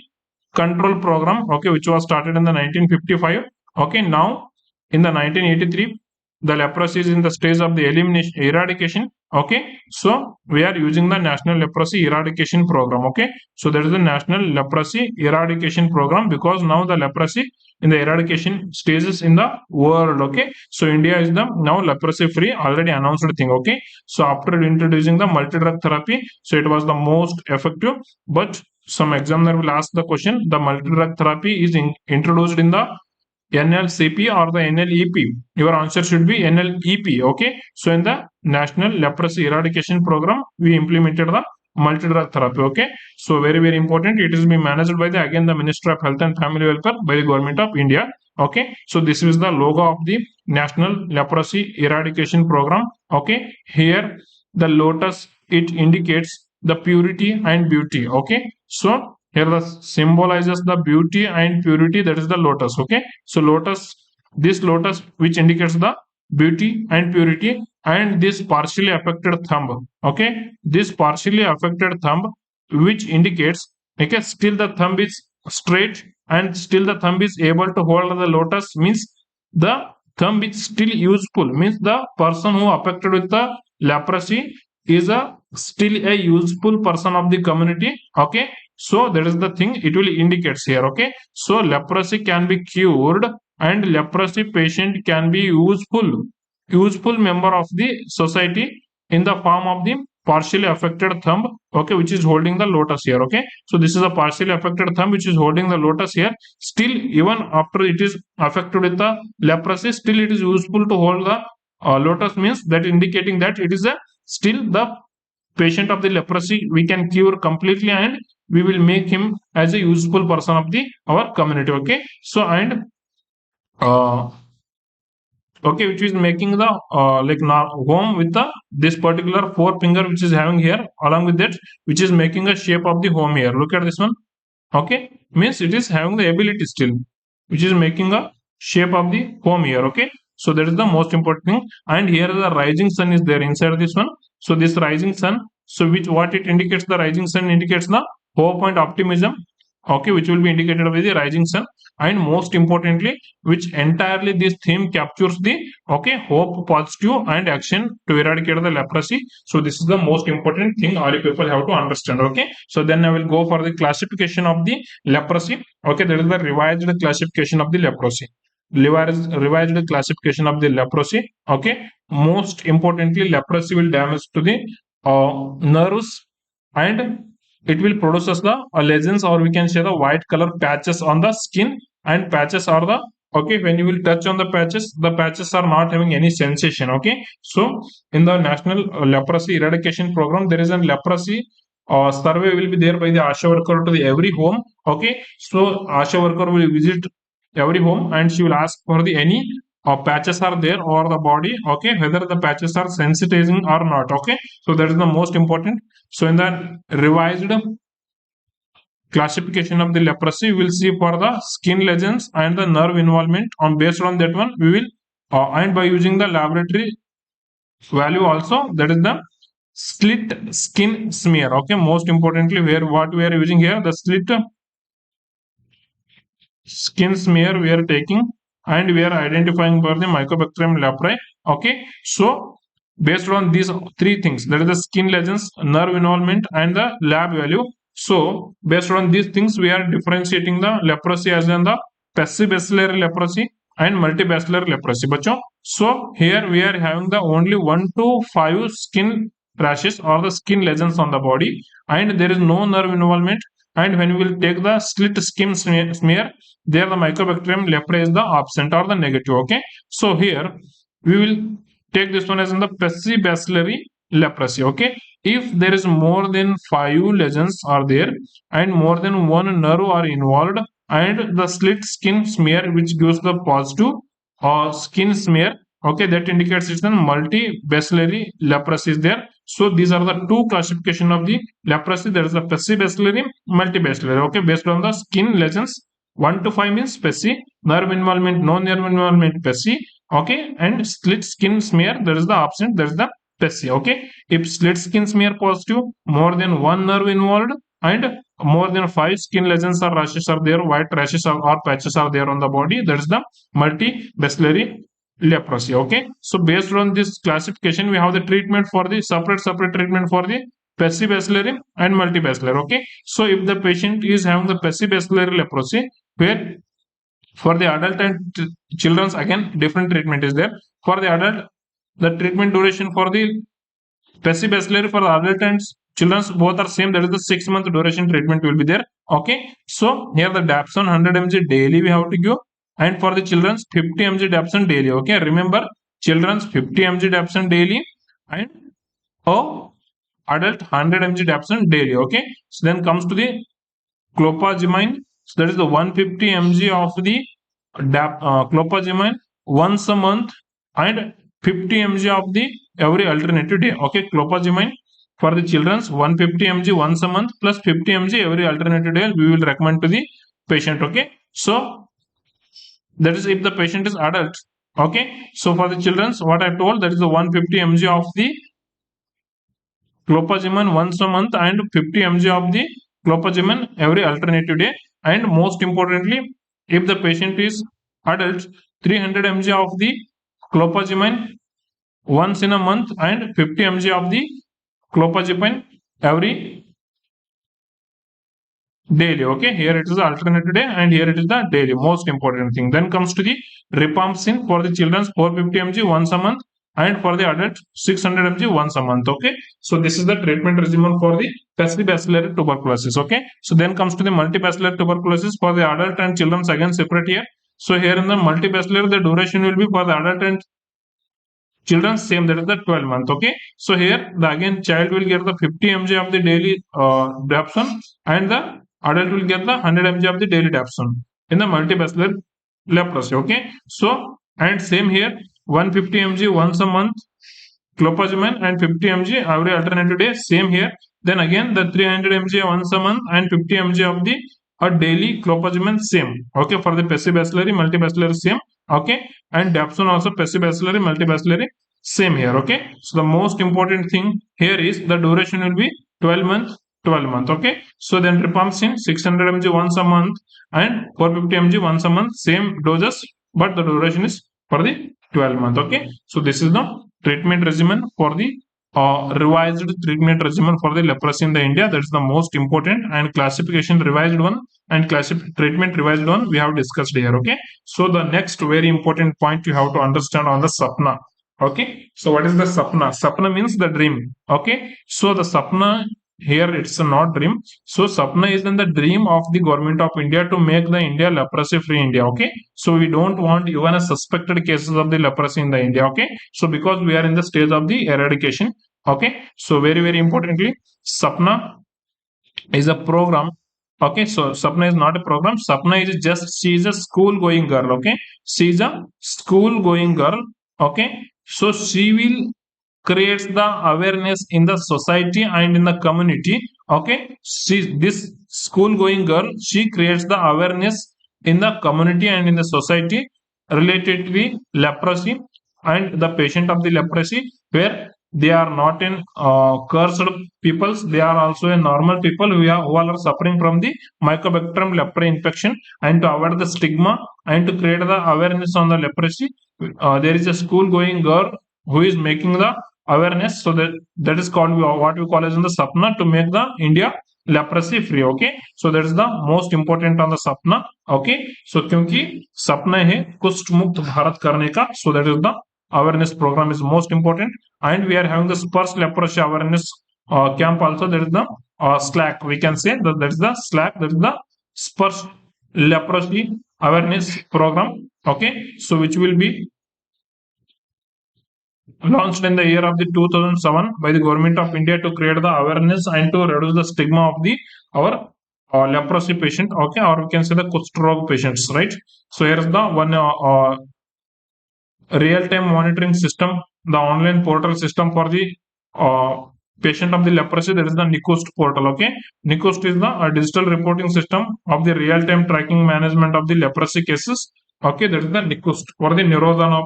Control Program. Okay, which was started in the 1955. Okay, now in the 1983 the leprosy is in the stage of the elimination eradication. Okay, so we are using the National Leprosy Eradication Program. Okay, so that is the National Leprosy Eradication Program, because now the leprosy in the eradication stages in the world. Okay, so India is the now leprosy free already announced thing. Okay, so after introducing the multi-drug therapy, so it was the most effective, but some examiner will ask the question, the multi-drug therapy is introduced in the NLCP or the NLEP? Your answer should be NLEP. Okay, so in the National Leprosy Eradication Program we implemented the multi-drug therapy. Okay, so very important, it is being managed by the again the Ministry of Health and Family Welfare by the Government of India. Okay, so this is the logo of the National Leprosy Eradication Program. Okay, here the lotus, it indicates the purity and beauty. Okay, so here the symbolizes the beauty and purity, that is the lotus. Okay, so lotus, this lotus which indicates the beauty and purity, and this partially affected thumb. Okay, this partially affected thumb which indicates, okay, still the thumb is straight and still the thumb is able to hold the lotus, means the thumb is still useful, means the person who affected with the leprosy is a still a useful person of the community. Okay, so that is the thing it will indicates here. Okay, so leprosy can be cured and leprosy patient can be useful member of the society in the form of the partially affected thumb, okay, which is holding the lotus here. Okay, so this is a partially affected thumb which is holding the lotus here. Still, even after it is affected with the leprosy, still it is useful to hold the lotus, means that indicating that it is a still the patient of the leprosy we can cure completely, and we will make him as a useful person of the our community. Okay, so and uh, okay, which is making the home with the this particular forefinger which is having here, along with that which is making a shape of the home here. Look at this one. Okay, means it is having the ability still, which is making a shape of the home here. Okay, so that is the most important thing. And here the rising sun is there inside this one. So this rising sun, so which what it indicates, the rising sun indicates the hope and optimism, okay, which will be indicated by the rising sun. And most importantly, which entirely this theme captures the, okay, hope, positive and action to eradicate the leprosy. So this is the most important thing all you people have to understand. Okay, so then I will go for the classification of the leprosy. Okay, there is the revised classification of the leprosy. Revised classification of the leprosy. Okay, most importantly, leprosy will damage to the nerves, and it will produce us the lesions, or we can say the white color patches on the skin. And patches are the, okay, when you will touch on the patches are not having any sensation. Okay, so in the national leprosy eradication program, there is a leprosy survey will be there by the asha worker to the every home. Okay, so asha worker will visit every home and she will ask for the any patches are there or the body, okay, whether the patches are sensitizing or not. Okay, so that is the most important. So in the revised classification of the leprosy, we will see for the skin lesions and the nerve involvement. On based on that one, we will and by using the laboratory value also, that is the slit skin smear. Okay, most importantly, where what we are using here, the slit skin smear we are taking, and we are identifying for the Mycobacterium leprae. Okay, so based on these three things, that is the skin lesions, nerve involvement and the lab value. So based on these things, we are differentiating the leprosy as in the pacibacillary leprosy and multibacillary leprosy. Bacho. So here we are having the only 1 to 5 skin rashes or the skin lesions on the body, and there is no nerve involvement. And when we will take the slit skin smear, there the Mycobacterium leprae is the absent or the negative. Okay, so here we will take this one as in the pacibacillary leprosy. Okay, if there is more than 5 lesions are there and more than one nerve are involved, and the slit skin smear which gives the positive skin smear, okay, that indicates it's a multibacillary leprosy is there. So these are the two classification of the leprosy. There is a pacibacillary, multibacillary. Okay, based on the skin lesions, 1 to 5 means paci, nerve involvement, no nerve involvement, paci. Okay, and slit skin smear, there is the absent, there is the paci. Okay, if slit skin smear positive, more than one nerve involved, and more than 5 skin lesions or rashes are there, white rashes or patches are there on the body, that is the multibacillary leprosy. Okay, so based on this classification, we have the treatment for the separate treatment for the pacibacillary and multibacillary. Okay, so if the patient is having the pacibacillary leprosy, where for the adult and children's, again different treatment is there. For the adult, the treatment duration for the pacibacillary for the adult and children's both are same, that is the 6 month duration treatment will be there. Okay, so here the dapsone 100 mg daily we have to give, and for the children's 50 mg dapsone daily. Okay, remember, children's 50 mg dapsone daily, and adult 100 mg dapsone daily. Okay, so then comes to the clopazimine. So that is the 150 mg of the clopazimine once a month, and 50 mg of the every alternative day. Okay, clopazimine for the children's 150 mg once a month plus 50 mg every alternative day we will recommend to the patient. Okay, so that is if the patient is adult. Okay, so for the children's, what I told, that is the 150 mg of the clopazimine once a month and 50 mg of the clopazimine every alternative day. And most importantly, if the patient is adult, 300 mg of the clopazimine once in a month and 50 mg of the clopazimine every daily. Okay, here it is the alternative day and here it is the daily, most important thing. Then comes to the rifampicin for the children's 450 mg once a month and for the adult 600 mg once a month. Okay, so this is the treatment regimen for the pacillary tuberculosis. Okay, so then comes to the multibacillary tuberculosis for the adult and children, again separate here. So here in the multibacillary, the duration will be for the adult and children same, that is the 12 month. Okay, so here the again child will get the 50 mg of the daily dapsone, and the adult will get the 100 mg of the daily dapsone in the multibacillary leprosy. Okay, so and same here 150 mg once a month clopazimine and 50 mg every alternative day, same here. Then again the 300 mg once a month and 50 mg of the a daily clopazimine, same. Okay, for the pacibacillary multibacillary, same. Okay, and dapsone also pacibacillary multibacillary, same here. Okay, so the most important thing here is the duration will be 12 months, 12 month. Okay, so then rifampicin 600 mg once a month and 450 mg once a month, same doses, but the duration is for the 12 month. Okay, so this is the treatment regimen for the revised treatment regimen for the leprosy in the India. That is the most important, and classification revised one and treatment revised one we have discussed here. Okay, so the next very important point you have to understand on the sapna. Okay, so what is the sapna? Sapna means the dream. Okay, so the sapna here, it's not dream. So sapna is then the dream of the government of India to make the India leprosy free India. Okay, so we don't want even a suspected cases of the leprosy in the India. Okay, so because we are in the stage of the eradication. Okay, so very importantly, sapna is a program. Okay, so sapna is not a program. Sapna is just, she is a school going girl. Okay, she is a school going girl. Okay, so she will creates the awareness in the society and in the community. Okay, this school going girl, she creates the awareness in the community and in the society related to the leprosy and the patient of the leprosy, where they are not in cursed peoples, they are also a normal people who are suffering from the mycobacterium leprae infection. And to avoid the stigma and to create the awareness on the leprosy, there is a school going girl who is making the awareness. So that is called what we call as in the sapna, to make the India leprosy free. Okay, so that is the most important on the sapna. Okay, so क्योंकि सपना है कुष्ठ मुक्त भारत करने का, so that is the awareness program is most important. And we are having the spurs leprosy awareness camp also. That is the slack, we can say that is the slack, that is the spurs leprosy awareness program. Okay, so which will be launched in the year of the 2007 by the government of India to create the awareness and to reduce the stigma of the our leprosy patient. Okay, or we can say the kushtrog patients, right? So here is the one real-time monitoring system, the online portal system for the patient of the leprosy. That is the NICOST portal. Okay, NICOST is the digital reporting system of the real-time tracking management of the leprosy cases. Okay, that is the NICOST for the Nirodhan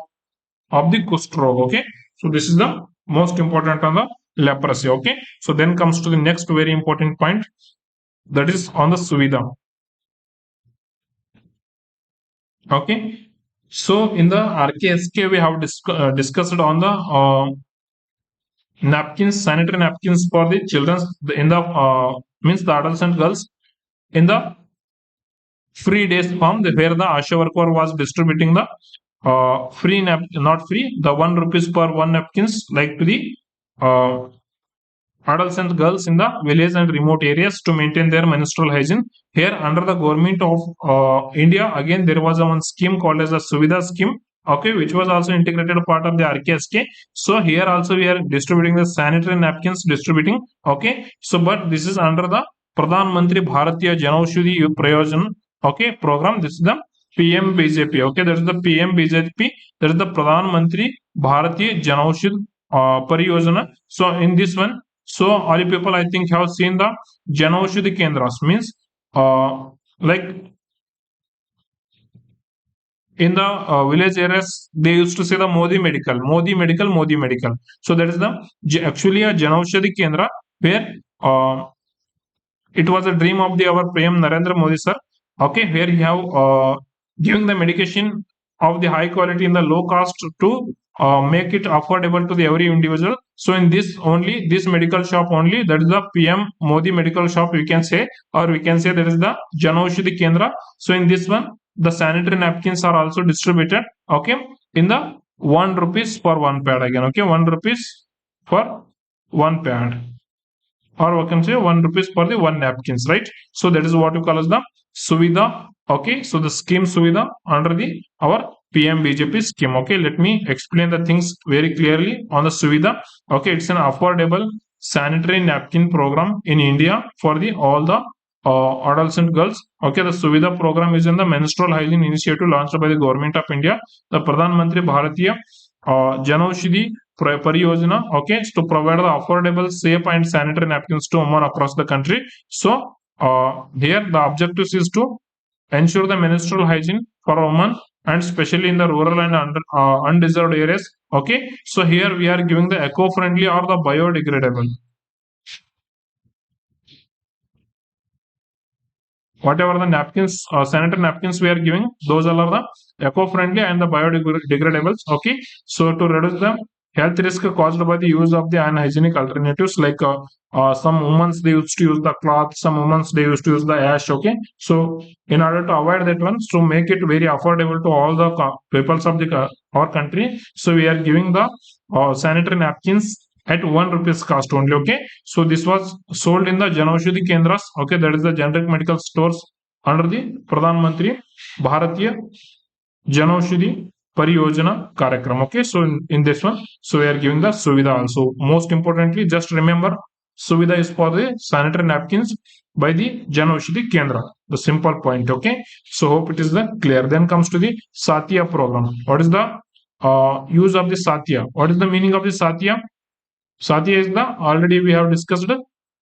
of the kushtrog. Okay, so this is the most important on the leprosy. Okay, so then comes to the next very important point, that is on the suvidha. Okay, so in the RKSK we have discussed on the napkins, sanitary napkins for the children in the means the adolescent girls in the free days form, where the Asha worker was distributing the free not free, the 1 rupees per 1 napkins, like to the uh, adolescent girls in the village and remote areas to maintain their menstrual hygiene. Here under the government of India, again there was one scheme called as the Suvidha scheme. Okay, which was also integrated part of the RKSK. So here also we are distributing the sanitary napkins distributing. Okay, so but this is under the Pradhan Mantri Bharatiya Janaushadhi Prayojan, okay, program. This is the PM BJP. Okay, that is the PM BJP. That is the Pradhan Mantri Bharatiya Janaushadhi Pariyojana. So in this one, so all you people I think have seen the Janaushadhi Kendras, means like in the village areas they used to say the Modi medical, Modi medical, Modi medical. So that is the actually a Janaushadhi Kendra, where it was a dream of the our PM Narendra Modi sir. Okay, where he have giving the medication of the high quality in the low cost to make it affordable to the every individual. So in this only, this medical shop only, that is the PM Modi medical shop we can say, or we can say that is the Janaushadhi Kendra. So in this one, the sanitary napkins are also distributed. Okay, in the ₹1 for one pad again. Okay, ₹1 for one pad, or we can say ₹1 for the one napkins, right? So that is what you call as the suvidha. Okay, so the scheme suvidha under the our PM BJP scheme. Okay, let me explain the things very clearly on the suvidha. Okay, it's an affordable sanitary napkin program in India for the all the adolescent girls. Okay, the suvidha program is in the menstrual hygiene initiative launched by the government of India, the Pradhan Mantri Bharatiya Janaushidhi Pariyojana, okay, to provide the affordable, safe, and sanitary napkins to women across the country. So, here the objective is to ensure the menstrual hygiene for women, and especially in the rural and undeserved areas. Okay, so here we are giving the eco-friendly or the biodegradable. Whatever the napkins, sanitary napkins we are giving, those are the eco-friendly and the biodegradables. Okay, so to reduce the health risk caused by the use of the unhygienic alternatives, like some women they used to use the cloth, some women they used to use the ash. Okay, so in order to avoid that one, to make it very affordable to all the peoples of the our country, so we are giving the sanitary napkins at ₹1 cost only. Okay, so this was sold in the Janaushadhi Kendras. Okay, that is the generic medical stores under the Pradhan Mantri Bharatiya Janaushadhi Pariyojana Karyakram. Okay, so in this one, so we are giving the Suvidha also. Most importantly, just remember Suvidha is for the sanitary napkins by the Janaushadhi Kendra. The simple point. Okay, so hope it is the clear. Then comes to the Satya program. What is the use of the Satya? What is the meaning of the Satya? Satya is the already we have discussed.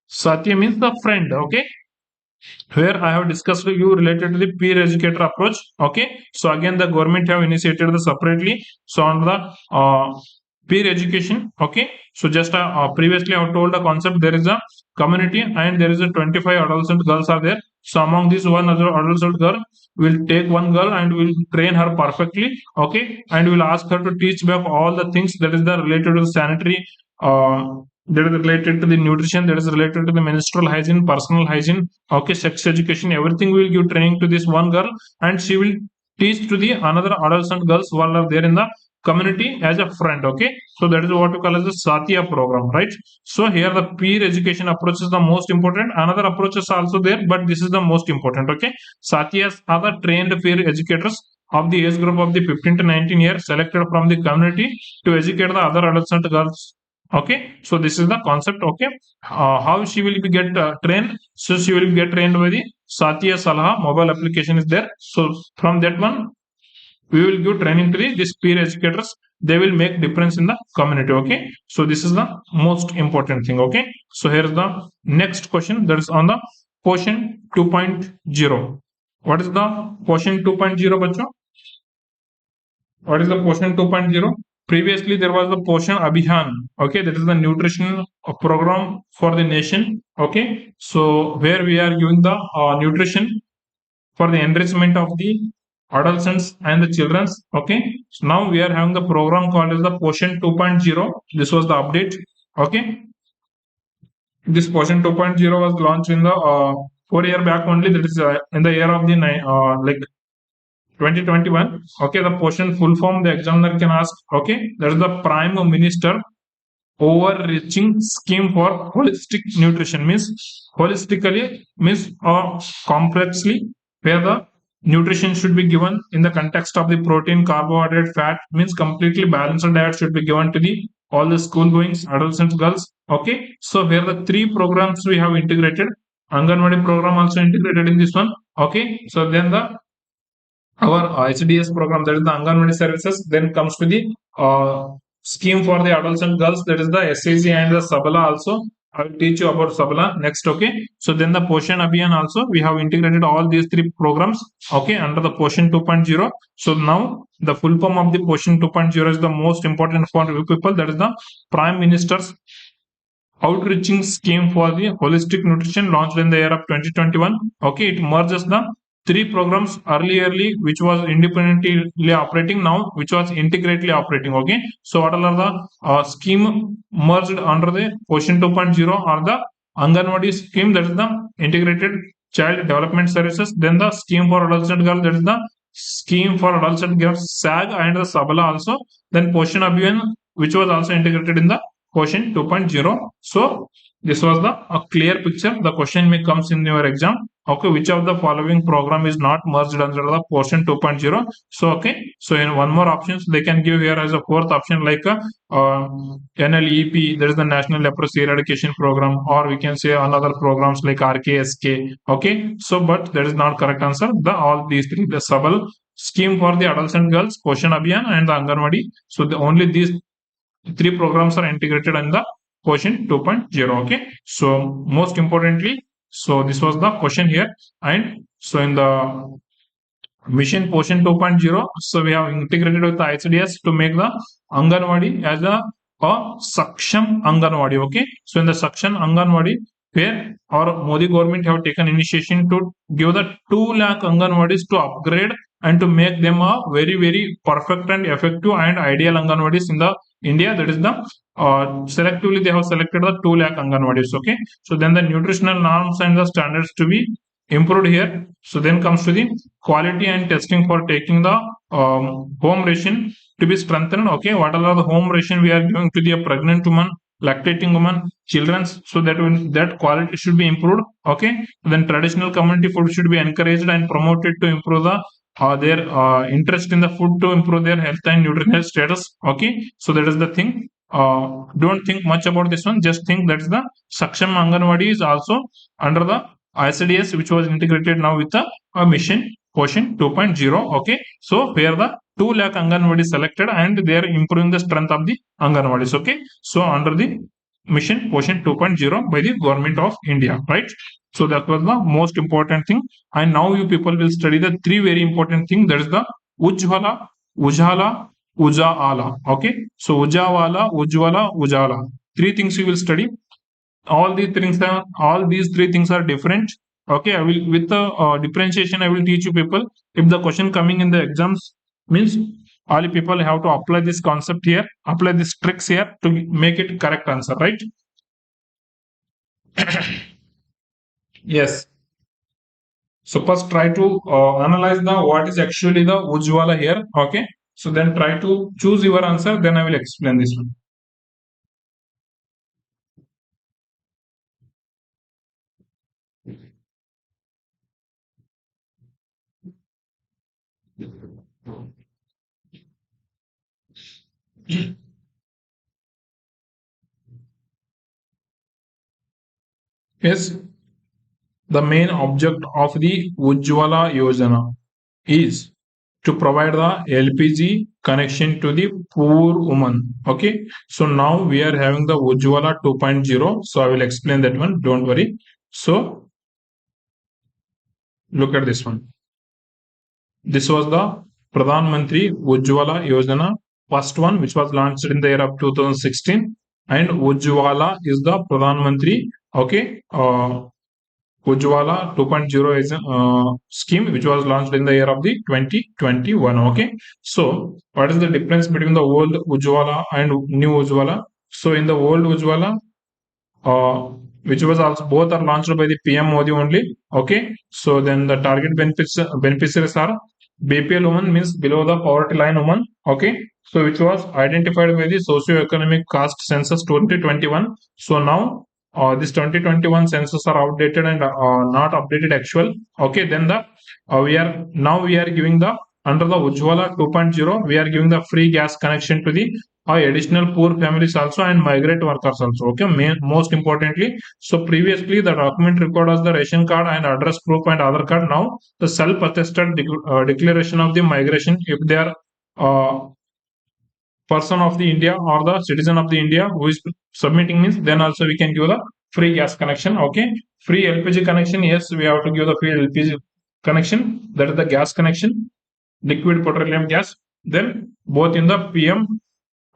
Satya means the friend. Okay, where I have discussed you related to the peer educator approach. Okay, so again the government have initiated the separately. So on the peer education. Okay, so just previously I have told the concept. There is a community and there is a 25 adolescent girls are there. So among this one other adolescent girl will take one girl and will train her perfectly. Okay, and will ask her to teach back all the things that is the related to the sanitary, that is related to the nutrition, that is related to the menstrual hygiene, personal hygiene. Okay, sex education, everything will give training to this one girl, and she will teach to the another adolescent girls who are there in the community as a friend. Okay, so that is what we call as the Satya program, right? So here the peer education approach is the most important. Another approaches also there, but this is the most important. Okay, Satyas are the trained peer educators of the age group of the 15 to 19 years selected from the community to educate the other adolescent girls. Okay, so this is the concept. Okay, how she will be get trained? So she will get trained by the Satya Salaha mobile application is there. So from that one we will give training to the these peer educators. They will make difference in the community. Okay, so this is the most important thing. Okay, so here is the next question, that is on the question 2.0. What is the question 2.0, bacho? What is the Poshan 2.0? Previously, there was the Poshan Abhiyan. Okay, that is the nutrition program for the nation. Okay, so where we are giving the nutrition for the enrichment of the adolescents and the childrens. Okay, so now we are having the program called as the Poshan 2.0. This was the update. Okay, this Poshan 2.0 was launched in the 4 year back only. That is in the year of the 2021. Okay, the question full form the examiner can ask. Okay, that is the Prime Minister overreaching scheme for holistic nutrition. Means holistically means complexly, where the nutrition should be given in the context of the protein, carbohydrate, fat. Means completely balanced diet should be given to the all the school going adolescent girls. Okay, so where the three programs we have integrated. Anganwadi program also integrated in this one. Okay, so then the our HDS program, that is the Anganwadi services. Then comes to the scheme for the adolescent girls, that is the SAG and the Sabala also. I will teach you about Sabala next. Okay, so then the Poshan Abhiyan also we have integrated all these three programs. Okay, under the Poshan 2.0. So now the full form of the Poshan 2.0 is the most important for you people. That is the Prime Minister's outreaching scheme for the holistic nutrition launched in the year of 2021. Okay, it merges the three programs earlierly which was independently operating, now which was integratedly operating. Okay, so what are the scheme merged under the Poshan 2.0 or the Anganwadi scheme, that is the integrated child development services. Then the scheme for adolescent girl, that is the scheme for adults and girls, SAG and the Sabala also. Then Poshan Abhiyan, which was also integrated in the Poshan 2.0. So this was the a clear picture. The question may comes in your exam. Okay, which of the following program is not merged under the Poshan 2.0? So okay, so in one more options they can give here as a fourth option like uh, NLEP, that is the National Leprosy Eradication Program, or we can say another programs like RKSK. Okay, so but that is not correct answer. The all these three, the Sabal scheme for the adults and girls, Poshan Abhiyan, and the Anganwadi. So the only these three programs are integrated in the Poshan 2.0. Okay, so most importantly, so this was the question here, and so in the Mission Poshan 2.0. So we have integrated with the ICDS to make the Anganwadi as a Saksham Anganwadi. Okay. So in the Saksham Anganwadi, where our Modi government have taken initiation to give the 2 lakh Anganwadis to upgrade and to make them a very, very perfect and effective and ideal Anganwadis in the India. That is the selectively they have selected the 2 lakh Anganwadis. Okay. So then the nutritional norms and the standards to be improved here. So then comes to the quality and testing for taking the home ration to be strengthened. Okay, what are the home ration we are giving to the pregnant woman, lactating woman, children, so that that quality should be improved. Okay, then traditional community food should be encouraged and promoted to improve the their interest in the food to improve their health and nutritional status. Okay, so that is the thing. Don't think much about this one. Just think that's the Saksham Anganwadi is also under the ICDS, which was integrated now with the mission Poshan 2.0. Okay, so where the 2 lakh Anganwadi selected and they are improving the strength of the Anganwadis. Okay, so under the mission Poshan 2.0 by the government of India, right? So that was the most important thing. And now you people will study the three very important things. That is the Ujjwala, Ujhala, Ujaala. Okay, so Ujawala, Ujjwala, Ujala. Three things you will study. All these three things are different. Okay, I will with the differentiation I will teach you people. If the question coming in the exams means all you people have to apply this concept here, apply these tricks here to make it correct answer, right? Yes. So first try to analyze the what is actually the Ujwala here. Okay, so then try to choose your answer, then I will explain this one. Yes, the main object of the Ujjwala Yojana is to provide the LPG connection to the poor woman. Okay, so now we are having the Ujjwala 2.0. So I will explain that one. Don't worry. So look at this one. This was the Pradhan Mantri Ujjwala Yojana, first one, which was launched in the year of 2016. And Ujjwala is the Pradhan Mantri. Okay, Ujjwala 2.0 is a scheme which was launched in the year of the 2021. Okay, so what is the difference between the old Ujjwala and new Ujjwala? So in the old Ujjwala, uh, which was also both are launched by the PM Modi only. Okay, so then the target beneficiaries are BPL woman, means below the poverty line woman. Okay, so which was identified by the socio-economic caste census 2021. So now this 2021 census are outdated and not updated actual. Okay, then the we are giving the under the Ujjwala 2.0 we are giving the free gas connection to the additional poor families also and migrant workers also. Okay, most importantly, so previously the document record was the ration card and address proof and other card. Now the self-attested declaration of the migration, if they are person of the India or the citizen of the India who is submitting, means then also we can give the free gas connection. Okay, free LPG connection. Yes, we have to give the free LPG connection. That is the gas connection, liquid petroleum gas. Then both in the PM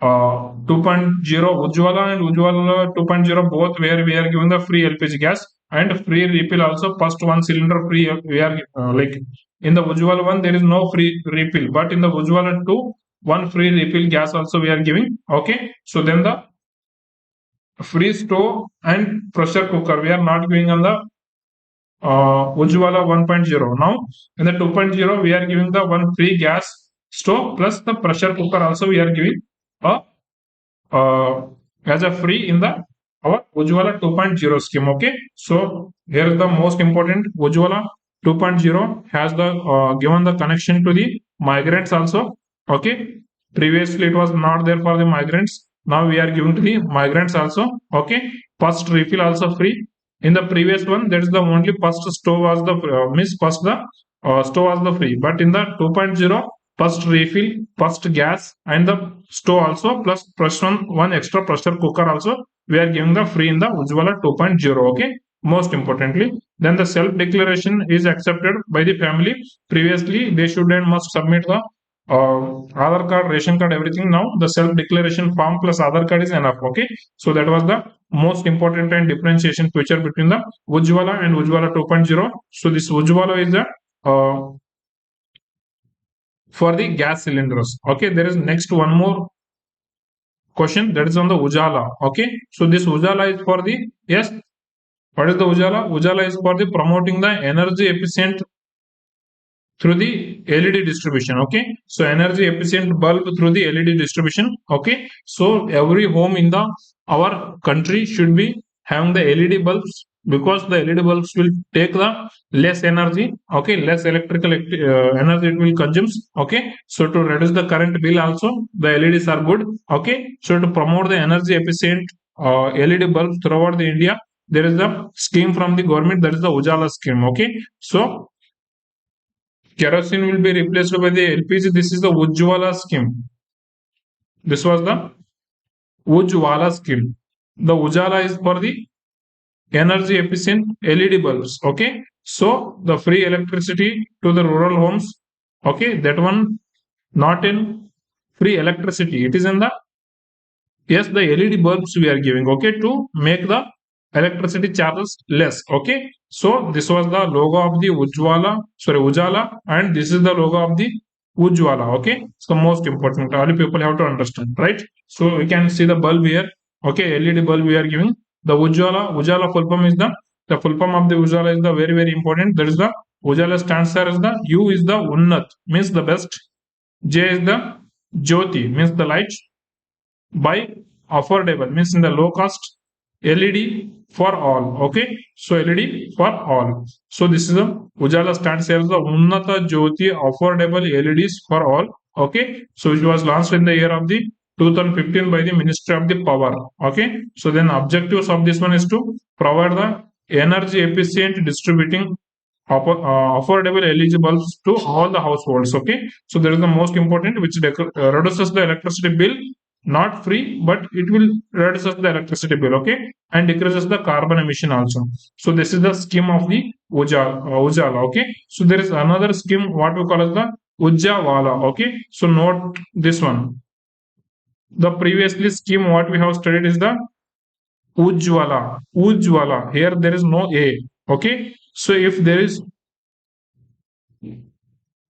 2.0 Ujjwala and Ujjwala 2.0 both where we are giving the free LPG gas and free refill also. First one cylinder free we are like in the Ujjwala one there is no free refill, but in the Ujjwala 2 one free refill gas also we are giving. Okay, so then the free stove and pressure cooker we are not giving on the Ujjwala 1.0. Now in the 2.0 we are giving the one free gas stove plus the pressure cooker also we are giving a as a free in the our Ujjwala 2.0 scheme. Okay, so here is the most important. Ujjwala 2.0 has the given the connection to the migrants also. Okay, previously it was not there for the migrants. Now we are giving to the migrants also. Okay, first refill also free. In the previous one, that is the only first stove was the miss first the stove was the free. But in the 2.0, first refill, first gas, and the stove also plus one extra pressure cooker also we are giving the free in the Ujjwala 2.0. Okay. Most importantly, then the self declaration is accepted by the family. Previously, they should and must submit the Aadhaar card, ration card, everything. Now the self declaration form plus Aadhaar card is enough. Okay, so that was the most important and differentiation feature between the Ujjwala and Ujjwala 2.0. So this Ujjwala is the for the gas cylinders. Okay, there is next one more question that is on the Ujala. Okay, so this Ujala is for the yes. What is the Ujala? Ujala is for the promoting the energy efficient through the LED distribution. Okay, so energy efficient bulb through the LED distribution. Okay, so every home in the our country should be having the LED bulbs because the LED bulbs will take the less energy. Okay, less electrical energy it will consumes. Okay, so to reduce the current bill also the LEDs are good. Okay, so to promote the energy efficient LED bulbs throughout the India, there is a scheme from the government that is the Ujala scheme. Okay, so kerosene will be replaced by the LPG. This is the Ujjwala scheme. This was the Ujjwala scheme. The Ujala is for the energy efficient LED bulbs. Okay. So the free electricity to the rural homes. Okay. That one not in free electricity. It is in the yes, the LED bulbs we are giving. Okay. To make the electricity charges less. Okay. So this was the logo of the Ujala, and this is the logo of the Ujwala. Okay, so most important. All people have to understand, right? So we can see the bulb here. Okay, LED bulb we are giving. The Ujala full form is the full form of the Ujala is the very important. That is the Ujala stands for as the U is the Unnat means the best. J is the Jyoti means the light by affordable means in the low cost LED for all. Okay, so LED for all. So this is a Ujala stands as the Unnata Jyoti affordable LEDs for all. Okay, so it was launched in the year of the 2015 by the Ministry of the Power. Okay, so then objectives of this one is to provide the energy efficient distributing affordable eligibles to all the households. Okay, so there is the most important which reduces the electricity bill, not free, but it will reduces the electricity bill. Okay, and decreases the carbon emission also. So this is the scheme of the Ujala. Okay, so there is another scheme what we call as the Ujjawala. Okay, so note this one. The previously scheme what we have studied is the Ujjwala. Here there is no A. Okay, so if there is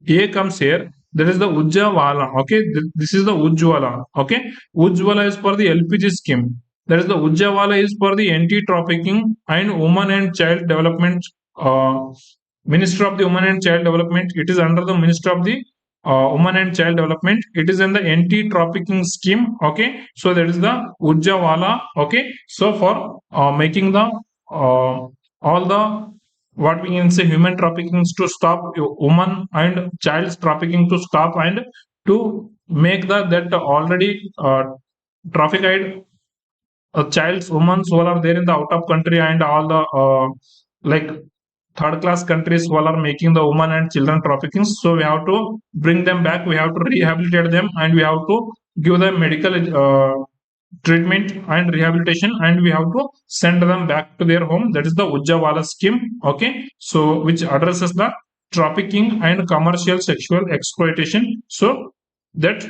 A comes here, there is the Ujjwala. Okay, this is the Ujjwala. Okay, Ujjwala is for the LPG scheme. That is the Ujjwala is for the anti-trafficking and women and child development. Minister of the Women and Child Development. It is under the Minister of the Women and Child Development. It is in the anti-trafficking scheme. Okay, so that is the Ujjwala. Okay, so for making the all the what we can say human trafficking to stop, woman and child trafficking to stop, and to make that already trafficked child's women who are there in the out of country and all the like third class countries who are making the women and children trafficking. So we have to bring them back, we have to rehabilitate them, and we have to give them medical treatment and rehabilitation, and we have to send them back to their home. That is the Ujjawala scheme. Okay, so which addresses the trafficking and commercial sexual exploitation. So that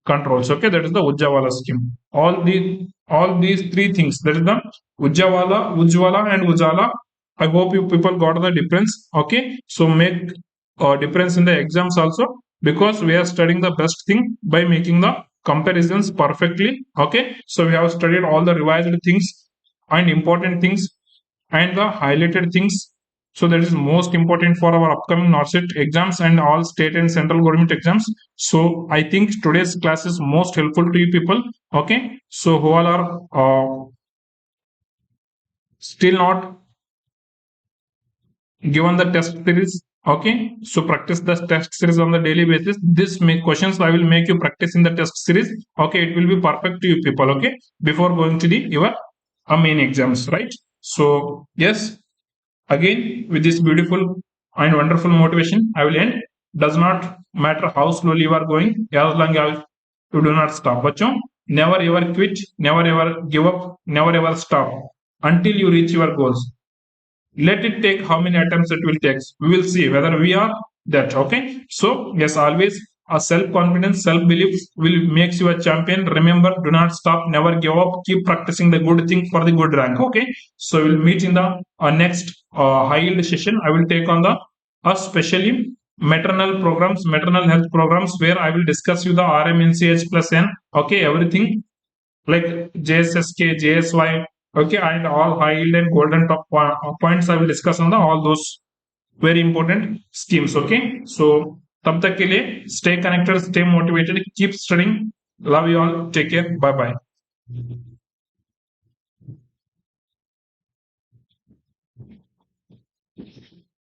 controls. Okay, that is the Ujjawala scheme. All these three things. That is the Ujjwala, and Ujala. I hope you people got the difference. Okay, so make a difference in the exams also, because we are studying the best thing by making the comparisons perfectly. Okay, so we have studied all the revised things and important things and the highlighted things So that is most important for our upcoming Norcet exams and all state and central government exams. So I think today's class is most helpful to you people. Okay. So who all are still not given the test series, okay, so practice the test series on the daily basis. This make questions I will make you practice in the test series. Okay, it will be perfect to you people. Okay, before going to the your main exams, right? So yes, again, with this beautiful and wonderful motivation I will end. Does not matter how slowly you are going, as long as you do not stop, bachcho. Never ever quit, never ever give up, never ever stop until you reach your goals. Let it take how many attempts it will take. We will see whether we are that. Okay, so yes, always a self-confidence, self-belief will makes you a champion. Remember, do not stop, never give up, keep practicing the good thing for the good rank. Okay, so we'll meet in the next high yield session. I will take on the especially maternal programs, maternal health programs, where I will discuss you the RMNCH plus N. Okay, everything like JSSK, JSY, okay, and all high yield and golden top points I will discuss on the all those very important schemes. Okay, so तब तक के लिए stay connected, stay motivated, keep studying. Love you all. Take care. Bye bye.